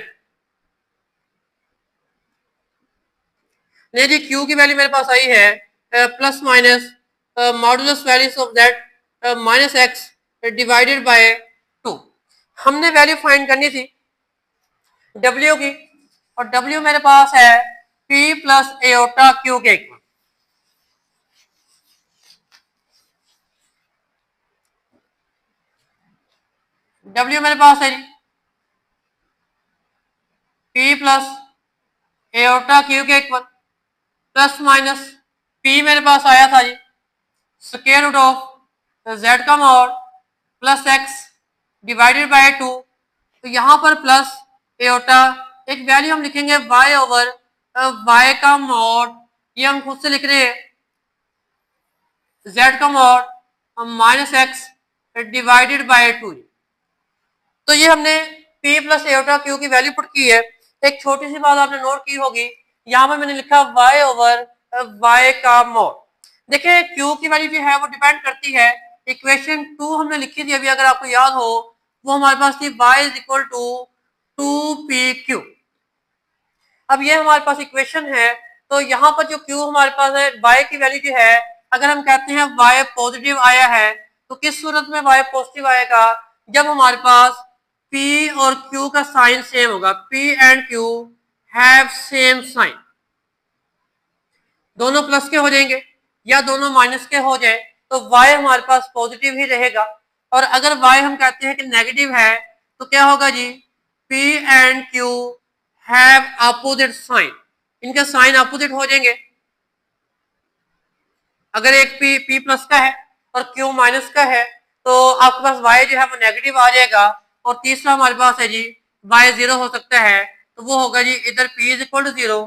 जी क्यू की वैल्यू मेरे पास आई है plus minus modulus values of z minus x divided by 2। हमने वैल्यू फाइंड करनी थी w की, और w मेरे पास है p प्लस एओटा q के इक्वल। w मेरे पास है p प्लस एओटा q के इक्वल, प्लस माइनस p मेरे पास आया था जी स्क्वायर रूट ऑफ z का mod plus x divided by 2, तो यहाँ पर प्लस एओटा एक वैल्यू हम लिखेंगे y ओवर y का मॉड, ये हम खुद से लिख रहे हैं z का mod minus x divided by 2। तो ये हमने p प्लस एटा क्यू की वैल्यू पुट की है। एक छोटी सी बात आपने नोट की होगी, यहाँ पर मैंने लिखा y ओवर y का मॉड। देखिए q की वैल्यू जो है वो डिपेंड करती है, इक्वेशन 2 हमने लिखी थी अभी, अगर आपको याद हो, वो हमारे पास थी y is equal to 2pq। अब ये हमारे पास इक्वेशन है, तो यहाँ पर जो q हमारे पास है, y की वैल्यू जो है, अगर हम कहते हैं y पॉजिटिव आया है, तो किस सूरत में y पॉजिटिव आएगा, जब हमारे पास p और q का साइन सेम होगा, p and q have same sign, दोनों प्लस के हो जाएंगे या दोनों माइनस के हो जाए तो y हमारे पास पॉजिटिव ही रहेगा। और अगर y हम कहते हैं कि नेगेटिव है तो क्या होगा जी, p and q have opposite sign, इनके साइन अपोजिट हो जाएंगे। अगर एक p प्लस का है और q माइनस का है तो आपके पास y जो है वो नेगेटिव आ जाएगा। और तीसरा हमारे पास है जी y जीरो हो सकता है, तो वो होगा जी इधर p is equal to zero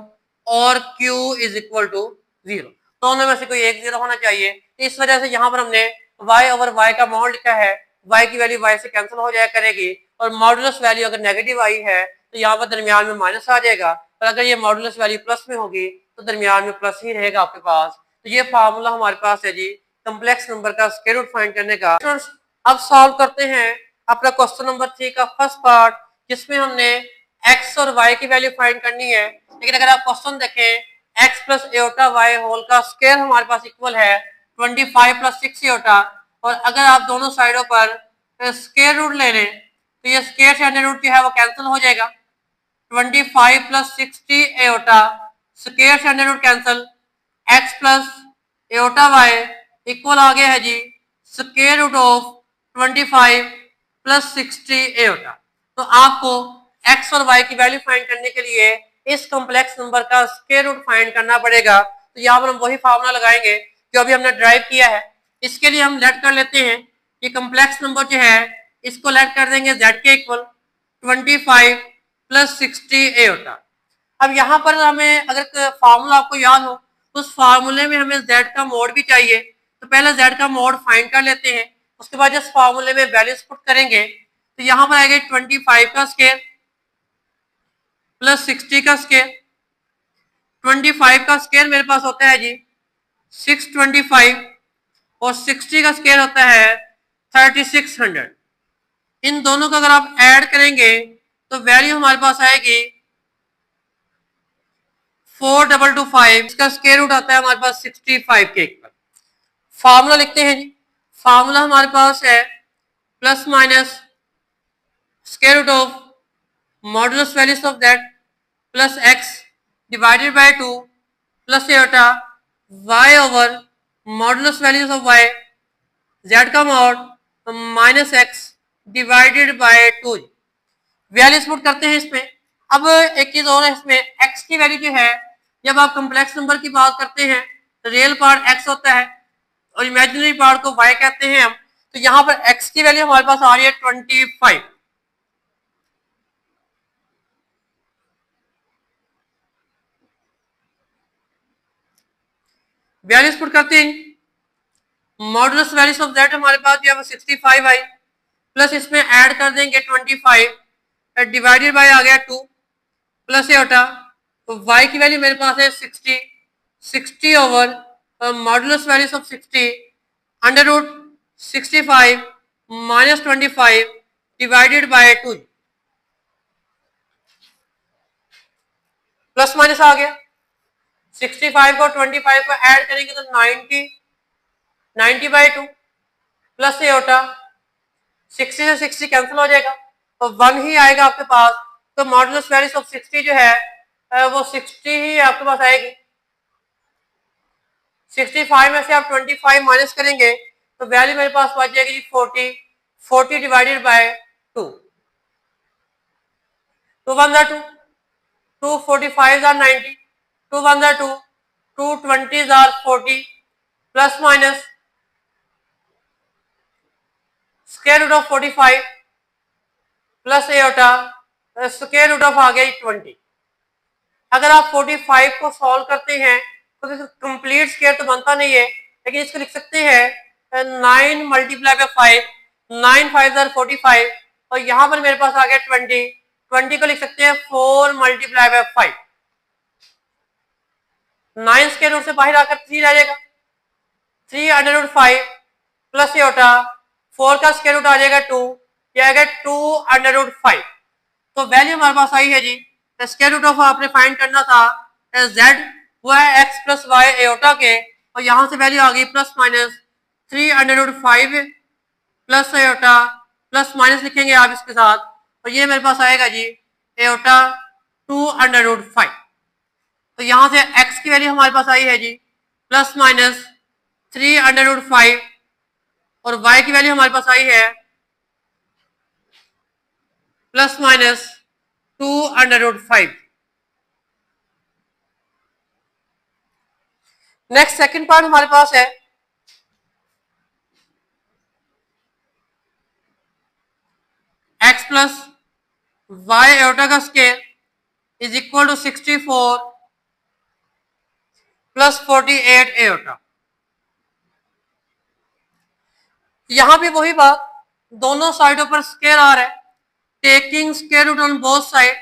और q is equal to zero, दोनों में से कोई एक जीरो होना चाहिए। इस वजह से यहाँ पर हमने y ओवर y का मॉड लिखा है, y की वैल्यू y से कैंसिल हो जाया करेगी और मॉडुलस वैल्यू अगर नेगेटिव आई है तो यहाँ पर दरमियान में माइनस आ जाएगा, और अगर ये मॉडुलस वैल्यू प्लस में होगी तो दरमियान में प्लस ही रहेगा आपके पास। तो ये फार्मूला हमारे पास है जी कम्प्लेक्स नंबर का स्क्वायर रूट फाइंड करने का। अब सॉल्व करते हैं अपना क्वेश्चन नंबर 3 का फर्स्ट पार्ट, जिसमें हमने x और y की वैल्यू फाइंड करनी है। लेकिन अगर आप क्वेश्चन देखें, x plus iota Y whole का स्क्वायर हमारे पास इक्वल है 25 प्लस 6 एटा, और अगर आप दोनों साइडों पर स्क्वायर रूट ले लें तो ये स्क्वायर से अंडर रूट जो है वो कैंसिल हो जाएगा। 25 प्लस 60 एटा स्क्वायर से under root cancel, x plus iota y equal आ गया है जी square root of 25 plus 60 iota. तो आपको x और y की वैल्यू फाइंड करने के लिए इस कॉम्प्लेक्स नंबर का स्क्वायर रूट फाइंड करना पड़ेगा। तो यहाँ पर हम वही फार्मूला लगाएंगे जो अभी हमने ड्राइव किया है। इसके लिए हम लेट कर लेते हैं, ये कॉम्प्लेक्स नंबर जो है इसको लेट कर देंगे z के इक्वल 25 प्लस 60 एटा। अब यहाँ पर हमें अगर फार्मूला आपको याद हो तो उस फार्मूले में हमें z का मोड भी चाहिए, तो पहले z का मोड फाइंड कर लेते हैं, उसके बाद इस फार्मूले में वैल्यूज पुट करेंगे। तो यहाँ पर आएगा 25 का स्क्वायर प्लस 60 का स्क्वायर। 25 का स्क्वायर मेरे पास होता है जी 625 और 60 का स्क्वायर होता है 3600। इन दोनों को अगर आप ऐड करेंगे तो वैल्यू हमारे पास आएगी 4225, इसका स्क्वायर रूट आता है हमारे पास 65 के ऊपर। फार्मूला लिखते हैं जी, फार्मूला हमारे पास है plus minus square root of modulus values of that plus x divided by 2 plus iota y over modulus values of y z का mod minus x divided by 2। Values put करते हैं इसमें। अब एक चीज और है, इसमें x की वैल्यू जो है, जब आप कॉम्प्लेक्स नंबर की बात करते हैं तो रियल पार्ट x होता है और इमेजिनरी पार्ट को y कहते हैं हम। तो यहाँ पर x की वैल्यू हमारे पास आ रही है 25। वैल्यूज पुट करते हैं, मॉडुलस वैल्यूज ऑफ z हमारे पास जो है वो 65 आई, प्लस इसमें ऐड कर देंगे 25 डिवाइडेड बाय आ गया 2 प्लस एटा, तो y की वैल्यू मेरे पास है 60 over modulus values of 60 under root 65 minus 25 divided by 2। Plus minus आ गया, 65 को 25 को ऐड करेंगे तो 90 बाय 2 प्लस एटा 60 से 60 कैंसिल हो जाएगा तो 1 ही आएगा आपके पास। तो मॉडुलस वैल्यूज ऑफ 60 जो है वो 60 ही आपके पास आएगी। 65 में से आप 25 माइनस करेंगे तो वैल्यू मेरे पास बच जाएगी 40 divided by 2। To 1 2, 2 45 are 90, 2 1 are 2, 2 20s are 40 plus minus square root of 45 plus iota square root of आ गया 20। अगर आप 45 को सॉल्व करते हैं तो कंप्लीट स्क्वायर तो बनता नहीं है, लेकिन इसको लिख सकते हैं 9 मल्टीप्लाई बाय 5, 9 5 45, और यहां पर मेरे पास आ गया 20, 20 को लिख सकते हैं 4 मल्टीप्लाई बाय 5, 9 स्क्वायर रूट से बाहर आकर 3 आ जाएगा, 3 अंडर रूट 5 प्लस ये होता 4 का स्क्वायर रूट आ जाएगा 2, ये आएगा 2 अंडर रूट 5। तो वैल्यू हमारे पास आई है जी, स्क्वायर रूट ऑफ आपने फाइंड करना था z, वो है x प्लस वाई एओटा के, और यहां से वैल्यू आ गई plus minus 3 under root 5 plus iota, plus minus लिखेंगे आप इसके साथ, और ये मेरे पास आएगा जी एओटा 2 अंडर रूट 5। तो यहां से x की वैल्यू हमारे पास आई है जी प्लस माइनस 3 अंडर रूट 5, और y की वैल्यू हमारे पास आई है plus minus 2 under root 5। Next second part हमारे पास है x प्लस वाई एओटा का square is equal to 64 plus 48 iota. यहां भी वही बात, दोनों साइडों पर स्क्वायर आ रहा है, taking square root on both side,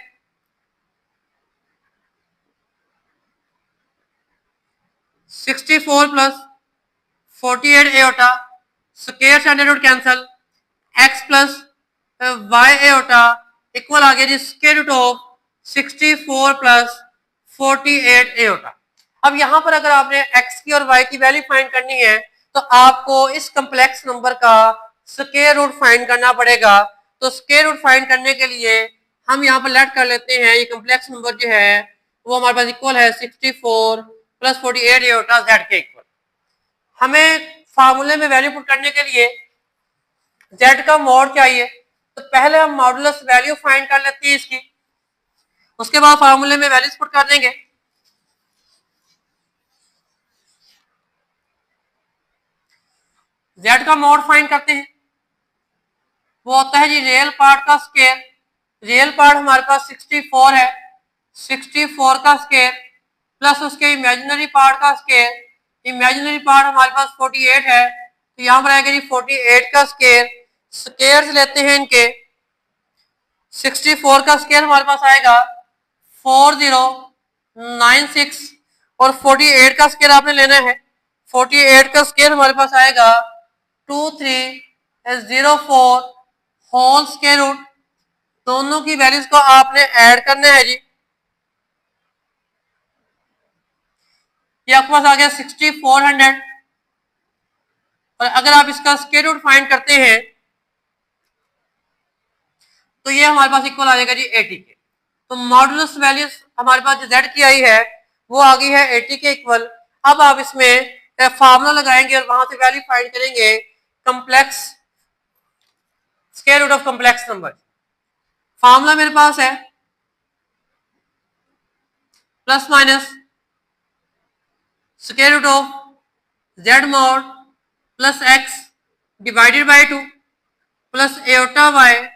sixty four plus 48 iota, square से under root cancel, x plus Y iota equal आ गया जी square root of 64 plus 48 iota. अब यहां पर अगर आपने x की और y की वैल्यू फाइंड करनी है तो आपको इस कम्प्लेक्स नंबर का स्क्वायर रूट फाइंड करना पड़ेगा। तो स्क्वायर रूट फाइंड करने के लिए हम यहाँ पर लेट कर लेते हैं, ये कम्प्लेक्स नंबर जो है वो हमारे पास इक्वल है 64 प्लस 48 एओटा z के इक्वल। हमें फार्मूले में वैल्यू पुट करने के लिए z का मॉड चाहिए, तो पहले हम मॉडुलस वैल्यू फाइंड कर लेते हैं इसकी, उसके बाद फार्मूले में वैल्यूज पुट कर देंगे। z का मॉड फाइंड करते हैं, वो होता है जी रियल पार्ट का स्क्वायर, रियल पार्ट हमारे पास 64 है, 64 का स्क्वायर प्लस उसके इमेजिनरी पार्ट का स्क्वायर, इमेजिनरी पार्ट हमारे पास 48 है, तो यहां पर आएगा जी 48 का स्क्वायर, स्क्वायर्स लेते हैं इनके, 64 का स्क्वायर हमारे पास आएगा 4096, और 48 का स्क्वायर आपने लेना है, 48 का स्क्वायर हमारे पास आएगा 2304 होल स्क्वायर रूट। दोनों की वैल्यूज को आपने ऐड करना है जी, ये आपके पास आ गया 6400, और अगर आप इसका स्क्वायर रूट फाइंड करते हैं तो ये हमारे पास इक्वल आ जाएगा जी 80 के। तो मॉडुलस वैल्यूज हमारे पास जो z की आई है वो आ गई है 80 के इक्वल। अब आप इसमें फार्मूला लगाएंगे और वहां से वैल्यू फाइंड करेंगे complex square root of complex number. Formula मेरे पास है plus minus square root of z mod plus x divided by 2 plus iota y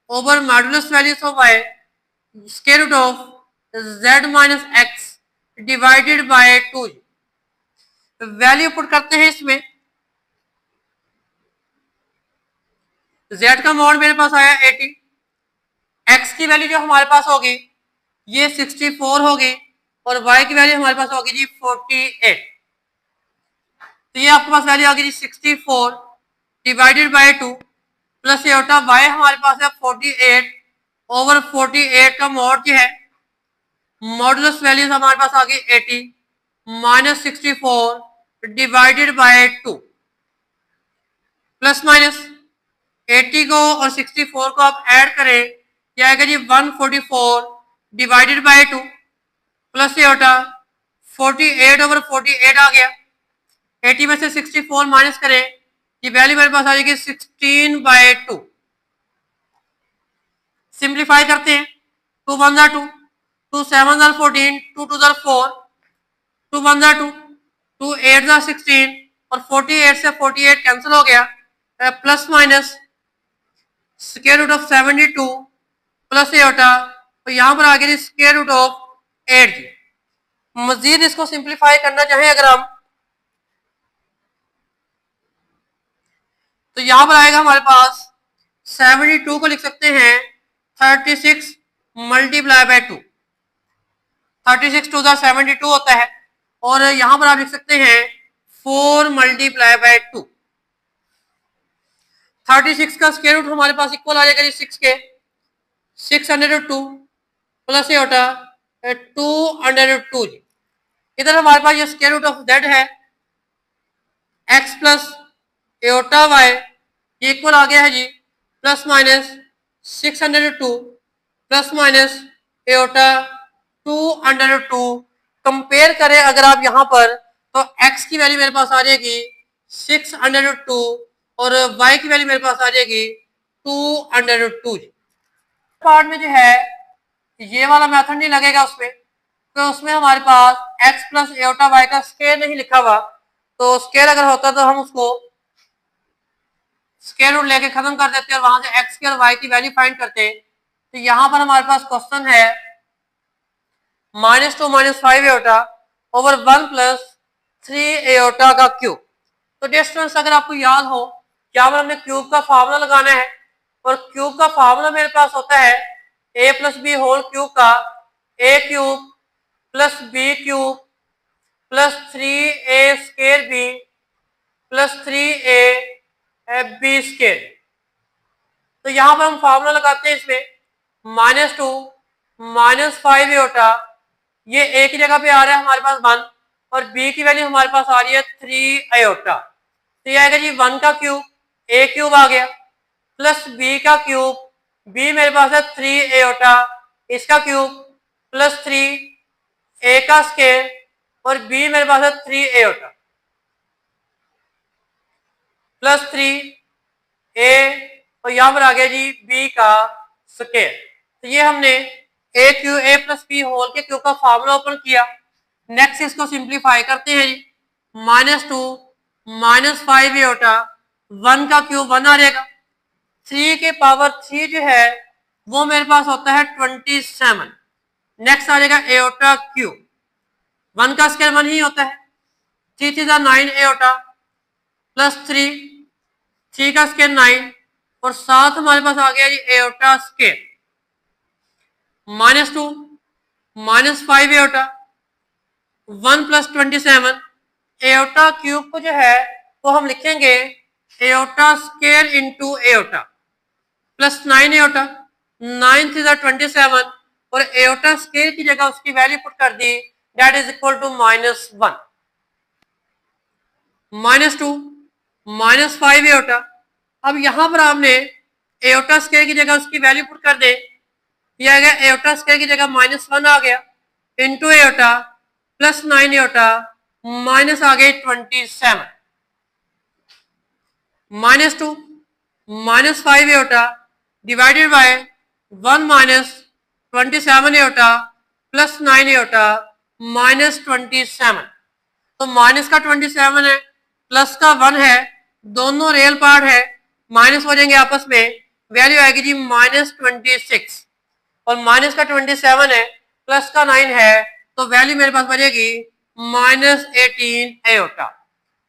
over modulus values of y square root of z minus x divided by 2। Value put करते हैं इसमें, z का mod मेरे पास आया 80, x की value जो हमारे पास होगी ये 64 होगी, और y की वैल्यू हमारे पास होगी जी 48। तो ये आपके पास वैल्यू आ गई जी 64 divided by 2 plus iota y हमारे पास है 48 ओवर 48 का मॉड जो है, मॉडुलस वैल्यूज हमारे पास आ गई 80 minus 64 divided by 2 plus minus 80 को और 64 को आप ऐड करें, ये आएगा जी 144 डिवाइडेड बाय 2 प्लस ये होता 48 ओवर 48 आ गया, 80 में से 64 माइनस करें, ये वैल्यू मेरे पास आ जाएगी 16/2। सिंप्लीफाई करते हैं, 2 1 2, 2 7 14, 2 2 4, 2 1 2, 2 8 16, और 48 से 48 कैंसिल हो गया, plus minus square root of 72 plus ये होता, तो यहां पर आ गया स्क्वायर रूट ऑफ 8। मजीद इसको सिंप्लीफाई करना चाहें अगर हम, तो यहां पर आएगा हमारे पास 72 को लिख सकते हैं 36 मल्टीप्लाई बाय 2, 36 टू 72 होता है। और यहां पर आप लिख सकते हैं 4 मल्टीप्लाई बाय 2। 36 का स्क्वायर रूट हमारे पास इक्वल आ जाएगा जी 6 के, 602 प्लस ये होता 202 जी। इधर हमारे पास ये स्क्वायर रूट ऑफ जेड है, एक्स प्लस एटा वाई, ये इक्वल आ गया है जी प्लस माइनस 602 प्लस माइनस एटा 202। कंपेयर करें अगर आप यहां पर, तो x की वैल्यू मेरे पास आ जाएगी 602 और y की वैल्यू मेरे पास आ जाएगी 202 जी। पार्ट में जो है ये वाला मेथड नहीं लगेगा उसमें, तो उसमें हमारे पास x प्लस एटा वाई का स्क्वायर नहीं लिखा हुआ, तो स्क्वायर अगर होता तो हम उसको स्क्वायर रूट लेके खत्म कर देते और वहां से x की और y की वैल्यू फाइंड करते। तो यहां पर हमारे पास क्वेश्चन है -2 -5 एटा ओवर 1 प्लस 3 एटा का क्यूब। तो डियर स्टूडेंट्स, अगर आपको याद हो यहाँ पर हमने क्यूब का फार्मूला लगाना है, और क्यूब का फार्मूला मेरे पास होता है a plus b whole cube का a cube plus b cube plus 3a square b plus 3a b square. तो यहां पर हम फार्मूला लगाते हैं इसमें -2 -5 एटा, ये a की जगह पे आ रहा है हमारे पास 1 और b की वैल्यू हमारे पास आ रही है 3 एटा। तो ये आएगा जी 1 का क्यूब, a क्यूब आ गया, प्लस b का क्यूब, b मेरे पास है 3 एटा, इसका क्यूब प्लस 3 a का स्क्वायर और b मेरे पास है 3 एटा प्लस 3 a और यहां पर आ गया जी b का स्क्वायर। तो ये हमने a cube a plus b whole के क्यूब का फार्मूला ओपन किया। नेक्स्ट इसको सिंप्लीफाई करते हैं जी, -2 -5 एटा, 1 का क्यूब 1 आ जाएगा, 3 के पावर 3 जो है वो मेरे पास होता है 27। नेक्स्ट आ जाएगा एटा क्यूब, 1 का स्क्वायर 1 ही होता है, 3 3 9 एटा प्लस 3 का स्क्वायर 9 और साथ हमारे पास आ गया जी एटा स्क्वायर, -2 -5 एटा 1 प्लस 27। एटा क्यूब को जो है वो हम लिखेंगे एटा स्क्वायर इंटू एटा प्लस 9 एटा, 9 3 27 और एटा स्क्वायर की जगह उसकी वैल्यू पुट कर दी, दैट इज इक्वल टू -1। -2 -5 एटा, अब यहां पर आपने एटा स्क्वायर की जगह उसकी वैल्यू पुट कर दे, ये आ गया एटा स्क्वायर की जगह -1 आ गया इंटू एटा प्लस 9 एटा माइनस आ गए 27, -2 -5 एटा divided by 1 minus 27 Etah plus 9 एटा -27। तो माइनस का 27 है, प्लस का 1 है, दोनों रियल पार्ट है, माइनस हो जाएंगे आपस में, वैल्यू आएगी जी -26 और माइनस का 27 है, प्लस का 9 है, तो वैल्यू मेरे पास बनेगी -18 एटा।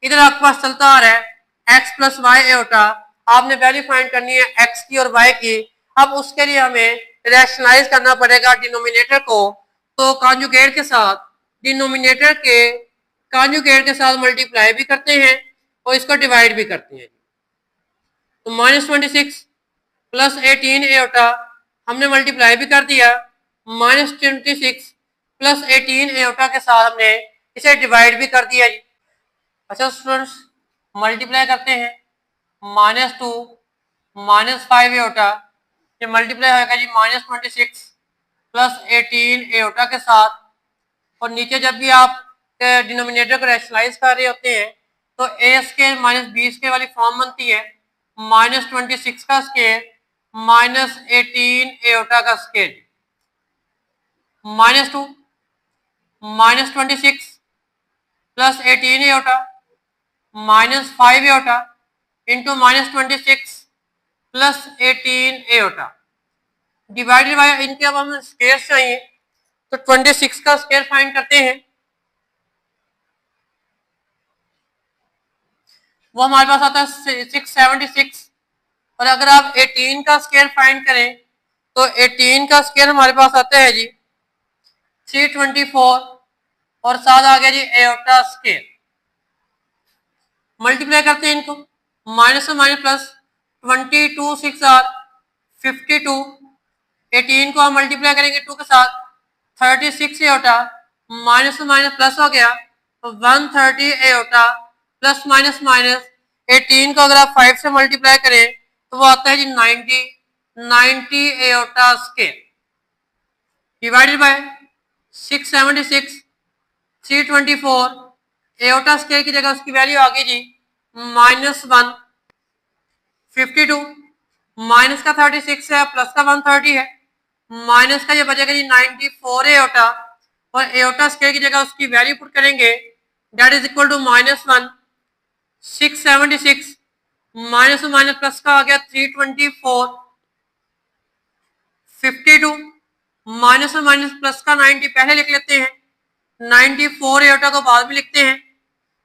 इधर आपके पास चलता आ रहा है x प्लस वाई एटा, आपने वैल्यू फाइंड करनी है x की और y की। अब उसके लिए हमें रैशनलाइज करना पड़ेगा डिनोमिनेटर को, तो कॉन्जुगेट के साथ, डिनोमिनेटर के कॉन्जुगेट के साथ मल्टीप्लाई भी करते हैं और इसको डिवाइड भी करते हैं। तो -26 प्लस 18 एटा हमने मल्टीप्लाई भी कर दिया, -26 प्लस 18 एटा के साथ हमने इसे डिवाइड भी कर दिया जी। अच्छा स्टूडेंट्स, मल्टीप्लाई करते हैं, -2 -5 एटा, ये मल्टीप्लाई होगा जी -26 प्लस 18 एटा के साथ, और नीचे जब भी आप डिनोमिनेटर को रैशनलाइज कर रहे होते हैं तो ए स्क्वायर माइनस बी स्क्वायर वाली फॉर्म बनती है, -26 का स्क्वायर -18 एटा का square, -2 -26 plus 18 Etah -5 Etah into -26 plus 18 Etah divided by, इनके अब हमें स्क्वायर चाहिए तो 26 का स्क्वायर फाइंड करते हैं, वो हमारे पास आता है 676। और अगर आप 18 का स्क्वायर फाइंड करें तो 18 का स्क्वायर हमारे पास आता है जी 324 और साथ आ गया जी एओटा स्क्वायर। मल्टीप्लाई करते हैं इनको, माइनस और माइनस प्लस, 22 6 आर 52, 18 को हम मल्टीप्लाई करेंगे 2 के साथ, 36 एओटा, माइनस माइनस प्लस हो गया तो 130 एओटा, प्लस माइनस माइनस 18 को अगर आप 5 से मल्टीप्लाई करें तो वो आता है जी 90 aorta square divided by 676 324 aorta square की जगह उसकी वैल्यू आ गई जी -1 52, माइनस का 36 है प्लस का 130 है, माइनस का ये बचेगा जी 94 एओटा और एओटा स्क्वायर की जगह उसकी वैल्यू पुट करेंगे that is equal to -1 676 minus minus plus का आ गया 324 52 माइनस और माइनस प्लस का 90 पहले लिख लेते हैं, 94 एओटा को बाद में लिखते हैं।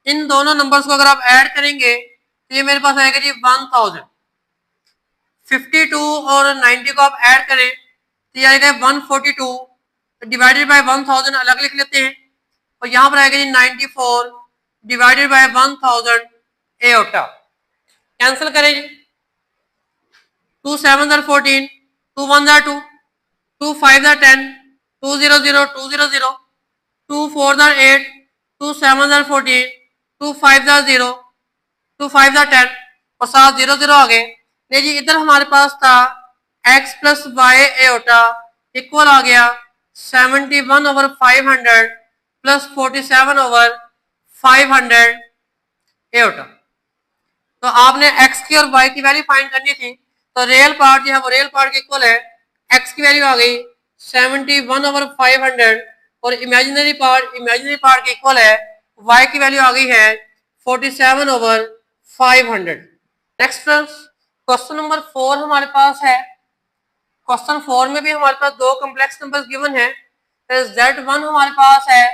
इन दोनों नंबर्स को अगर आप ऐड करेंगे तो ये मेरे पास आएगा जी 1000। 52 और 90 को आप ऐड करें तो ये आएगा 142 डिवाइडेड बाय 1000 अलग लिख लेते हैं और यहाँ पर आएगा जी 94 डिवाइडेड बाय 1000 एओटा। कैंसिल करें जी, 2 7 are 14, 2 1 are 2, 2 5 are 10, 2 0 0 2 0 0, 2 4 are 8, 2 7 are 14, 2 5 are 0, 2 5 are 10 और 7 0 0 आ गए। ले जी इधर हमारे पास था x plus Y iota equal आ गया 71 ओवर 500 प्लस 47 ओवर 500 एओटा। तो आपने x की और y की वैल्यू फाइंड करनी थी तो रियल पार्ट जो है वो रियल पार्ट के इक्वल है, x की वैल्यू आ गई 71 ओवर 500 और इमेजिनरी पार्ट के इक्वल है, y की वैल्यू आ गई है 47 ओवर 500। नेक्स्ट क्वेश्चन नंबर 4 हमारे पास है। क्वेश्चन 4 में भी हमारे पास दो कॉम्प्लेक्स नंबर्स गिवन है। Z1 हमारे पास है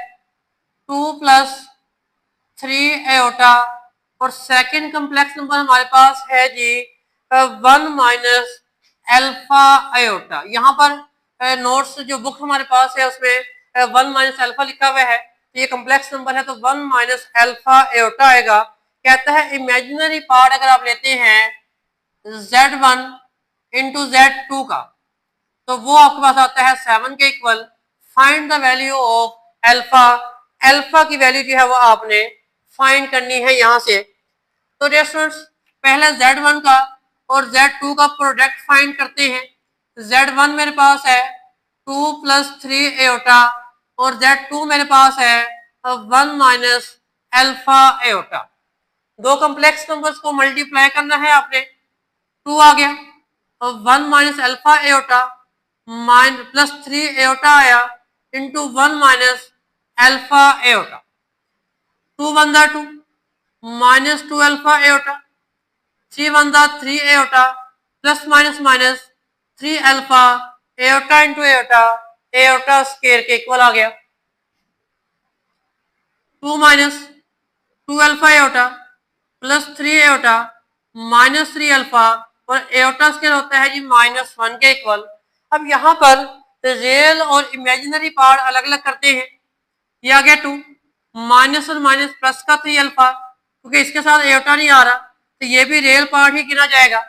2 प्लस 3 एओटा और सेकंड कॉम्प्लेक्स नंबर हमारे पास है जी 1 माइनस अल्फा एओटा। यहाँ पर नोट्स जो बुक हमारे पास है उसमें 1 माइनस अल्फा लिखा हुआ है, तो ये कॉम्प्लेक्स नंबर है तो 1 माइनस अल्फा एओटा आएगा। कहता है इमेजिनरी पार्ट अगर आप लेते हैं Z1 इंटू Z2 का तो वो आपके पास आता है 7 के equal. Find the value of alpha, alpha की वैल्यू जो है वो आपने फाइंड करनी है यहाँ से। तो डियर स्टूडेंट्स पहले Z1 का और Z2 का प्रोडक्ट फाइंड करते हैं। Z1 मेरे पास है 2 प्लस 3 एओटा और Z2 मेरे पास है 1 माइनस अल्फा एओटा। दो कॉम्प्लेक्स नंबर्स को मल्टीप्लाई करना है आपने, 2 आ गया और 1 minus alpha iota plus 3 iota आया into 1 minus alpha iota. 2 1 2 minus 2 alpha iota, 3 1 3 iota plus minus minus 3 alpha iota into iota, iota square के इक्वल आ गया। 2 minus 2 alpha iota plus 3 iota minus 3 alpha और एओटा स्क्वायर होता है जी -1 के equal. अब यहाँ पर रियल और इमेजिनरी पार्ट अलग अलग करते हैं। ये आ गया 2 माइनस और माइनस प्लस का 3 अल्फा, क्योंकि इसके साथ एओटा नहीं आ रहा तो ये भी रियल पार्ट ही गिना जाएगा।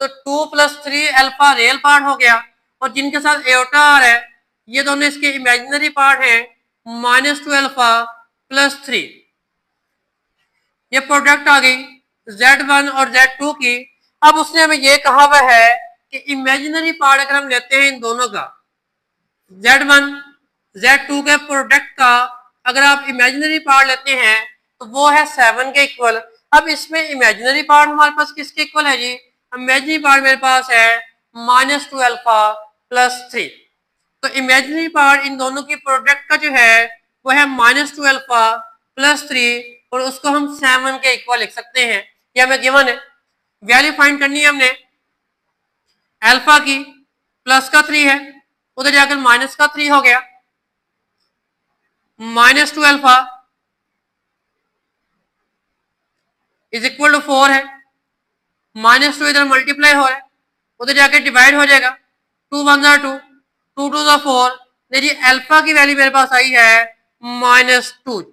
तो 2 प्लस 3 अल्फा रियल पार्ट हो गया और जिनके साथ एओटा आ रहा है ये दोनों इसके इमेजिनरी पार्ट हैं, -2 अल्फा प्लस 3। ये प्रोडक्ट आ गई Z1 और Z2 की। अब उसने हमें ये कहा हुआ है कि इमेजिनरी पार्ट अगर हम लेते हैं इन दोनों का Z1 Z2 के प्रोडक्ट का अगर आप इमेजिनरी पार्ट लेते हैं तो वो है 7 के इक्वल। अब इसमें इमेजिनरी पार्ट हमारे पास किसके इक्वल है जी, इमेजिनरी पार्ट मेरे पास है -2 अल्फा प्लस 3। तो इमेजिनरी पार्ट इन दोनों की प्रोडक्ट का जो है वो है -2 अल्फा प्लस 3 और उसको हम 7 के इक्वल लिख सकते हैं। ये हमें गिवन है, वैल्यू फाइंड करनी है हमने। अल्फा की प्लस का 3 है, उधर जाकर माइनस का 3 हो गया, -2 अल्फा इज इक्वल टू 4 है, -2 इधर मल्टीप्लाई हो रहा है, उधर जाके डिवाइड हो जाएगा, 2 1 जा 2, 2 2 जा 4। देखिए अल्फा की वैल्यू मेरे पास आई है -2।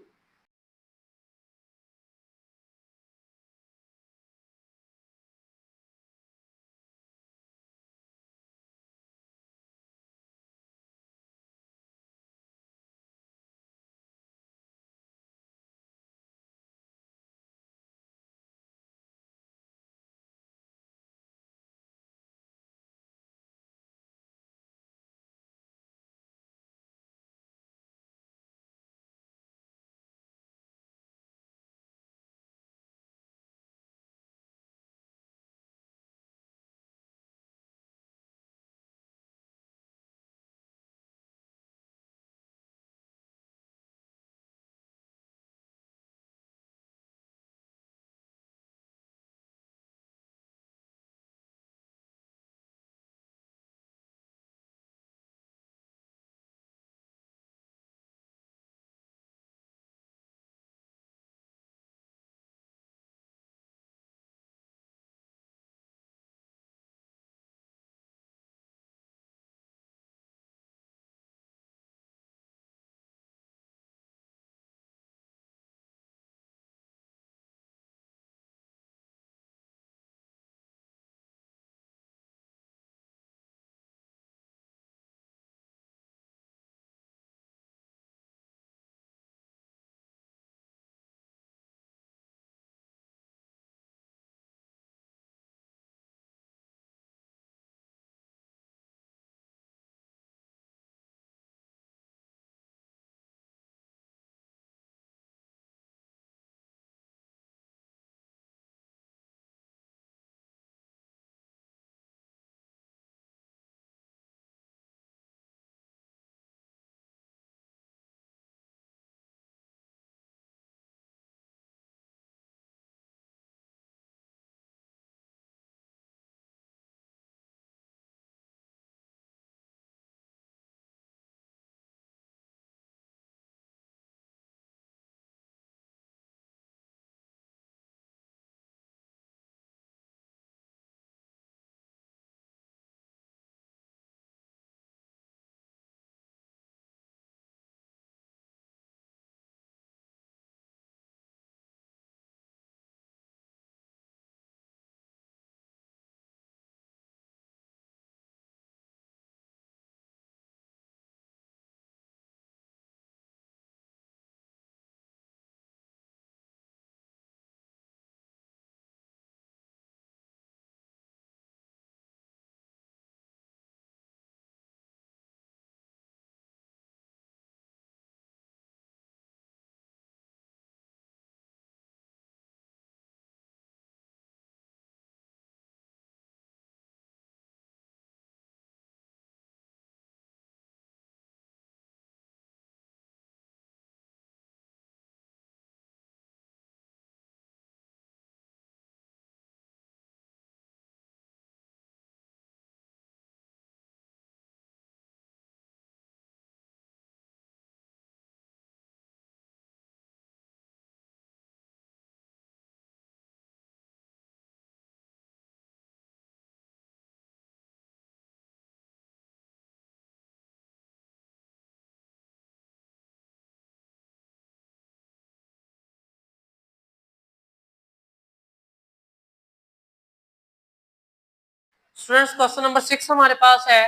स्टूडेंट्स क्वेश्चन नंबर 6 हमारे पास है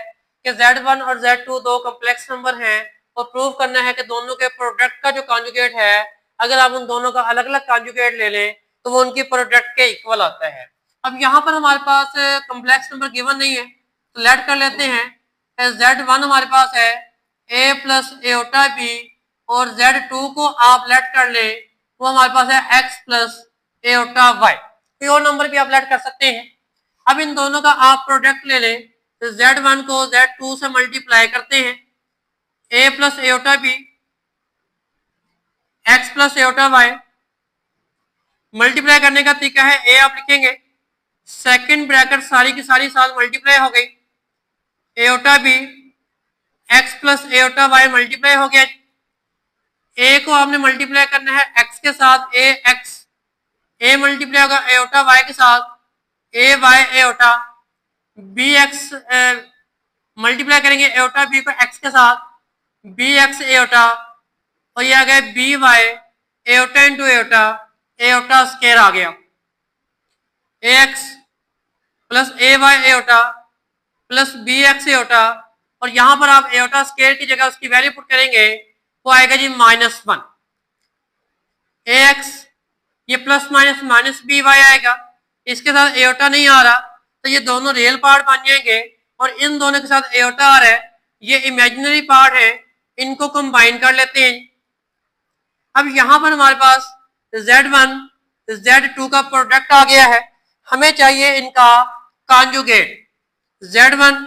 कि Z1 और Z2 दो कॉम्प्लेक्स नंबर हैं और प्रूव करना है कि दोनों के प्रोडक्ट का जो कॉन्जुगेट है अगर आप उन दोनों का अलग अलग कॉन्जुगेट ले लें तो वो उनकी प्रोडक्ट के इक्वल आता है। अब यहाँ पर हमारे पास कॉम्प्लेक्स नंबर गिवन नहीं है तो लेट कर लेते हैं। Z1 हमारे पास है a प्लस एओटा बी और Z2 को आप लेट कर ले वो हमारे पास है x प्लस एओटा वाई। कोई और नंबर भी आप लेट कर सकते हैं। अब इन दोनों का आप प्रोडक्ट ले लें तो Z1 को Z2 से मल्टीप्लाई करते हैं, a plus iota b x plus iota y. Multiply करने का तरीका है a आप लिखेंगे, सेकंड ब्रैकेट सारी की सारी साथ मल्टीप्लाई हो गई, iota b x plus iota y multiply हो गया। a को आपने मल्टीप्लाई करना है x के साथ, a x ए मल्टीप्लाई होगा एओटा वाई के साथ, A Y iota, B X multiply करेंगे एओटा बी को एक्स के साथ, बी एक्स एओटा, और ये आ गया B Y iota into iota, iota square आ गया, A X plus A Y iota plus B X iota, और यहां पर आप एओटा स्केयर की जगह उसकी वैल्यू पुट करेंगे, वो आएगा जी -1, ए एक्स ये plus minus minus B y आएगा, इसके साथ एओटा नहीं आ रहा तो ये दोनों रियल पार्ट बन जाएंगे, और इन दोनों के साथ एओटा आ रहा है, ये इमेजिनरी पार्ट है, इनको कंबाइन कर लेते हैं। अब यहां पर हमारे पास Z1 Z2 का प्रोडक्ट आ गया है, हमें चाहिए इनका conjugate, Z1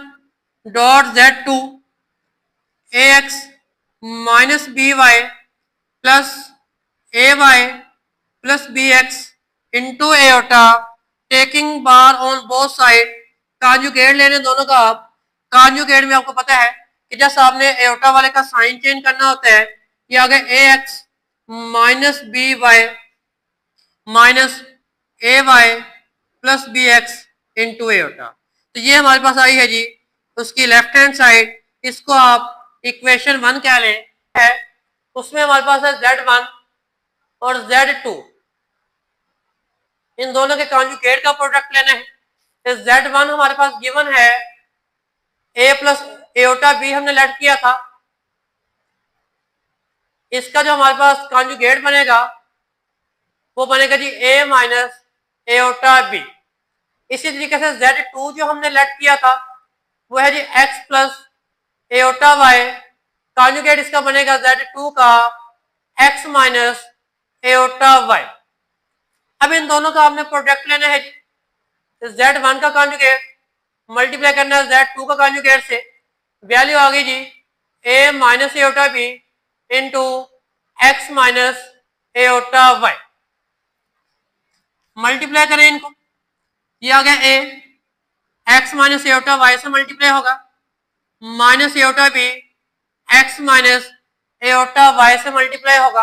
dot Z2 ax minus B y plus A Y plus B x into iota, taking bar on both side, conjugate लेने दोनों का। आप कॉन्जुगेट में आपको पता है कि जैसे आपने एओटा वाले का साइन चेंज करना होता है, ये आ गया A X minus B Y minus A Y plus B x into iota, तो ये हमारे पास आई है जी उसकी लेफ्ट हैंड साइड, इसको आप इक्वेशन 1 कह लें है, उसमें हमारे पास है Z1 और Z2, इन दोनों के कॉन्जुगेट का प्रोडक्ट लेना है, तो Z1 हमारे पास गिवन है a प्लस एओटा बी हमने लेट किया था, इसका जो हमारे पास कॉन्जुगेट बनेगा वो बनेगा जी a माइनस एओटा बी। इसी तरीके से Z2 जो हमने लेट किया था वो है जी x plus iota y, conjugate इसका बनेगा Z2 का x माइनस एओटा वाई। अब इन दोनों का आपने प्रोडक्ट लेना है, Z1 का कॉन्जुगेट मल्टीप्लाई करना है Z2 का कॉन्जुगेट से, वैल्यू आ गई जी a minus iota b into x minus iota y, multiply करें इनको, ये आ गया a x minus iota y से मल्टीप्लाई होगा, minus iota B x minus iota y से मल्टीप्लाई होगा।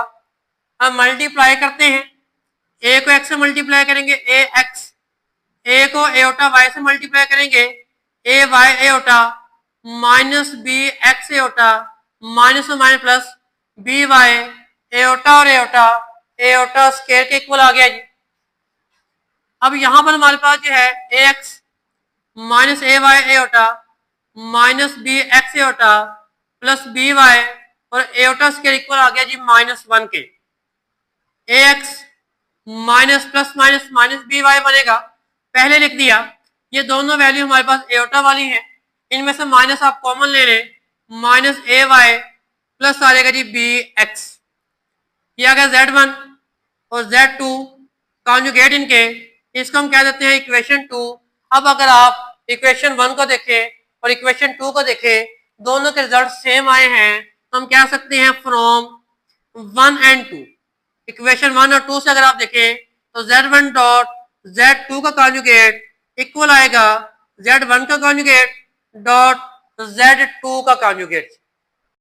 अब मल्टीप्लाई करते हैं, a को x से मल्टीप्लाई करेंगे ए एक्स, a को एओटा y से मल्टीप्लाई करेंगे A Y iota, minus B X iota, minus और minus plus B Y iota और एओटा, एओटा स्क्वायर के इक्वल आ गया जी। अब यहां पर हमारे पास जो है A X minus A Y iota minus B X iota plus B Y और एओटा स्क्वायर इक्वल आ गया जी -1 के, A X minus plus minus minus B Y बनेगा, पहले लिख दिया, ये दोनों वैल्यू हमारे पास एओटा वाली हैं, इनमें से माइनस आप कॉमन ले लें, माइनस ए वाई प्लस आ जाएगा जी बी एक्स, ये आ गया Z1 और Z2 कॉन्जुगेट इनके, इसको हम कह देते हैं इक्वेशन 2। अब अगर आप इक्वेशन 1 को देखें और इक्वेशन 2 को देखें, दोनों के रिजल्ट सेम आए हैं, तो हम कह सकते हैं फ्रॉम 1 एंड 2, इक्वेशन 1 और 2 से अगर आप देखें तो Z1 डॉट Z2 का कॉन्जुगेट इक्वल आएगा Z1 का कॉन्जुगेट डॉट Z2 का कॉन्जुगेट।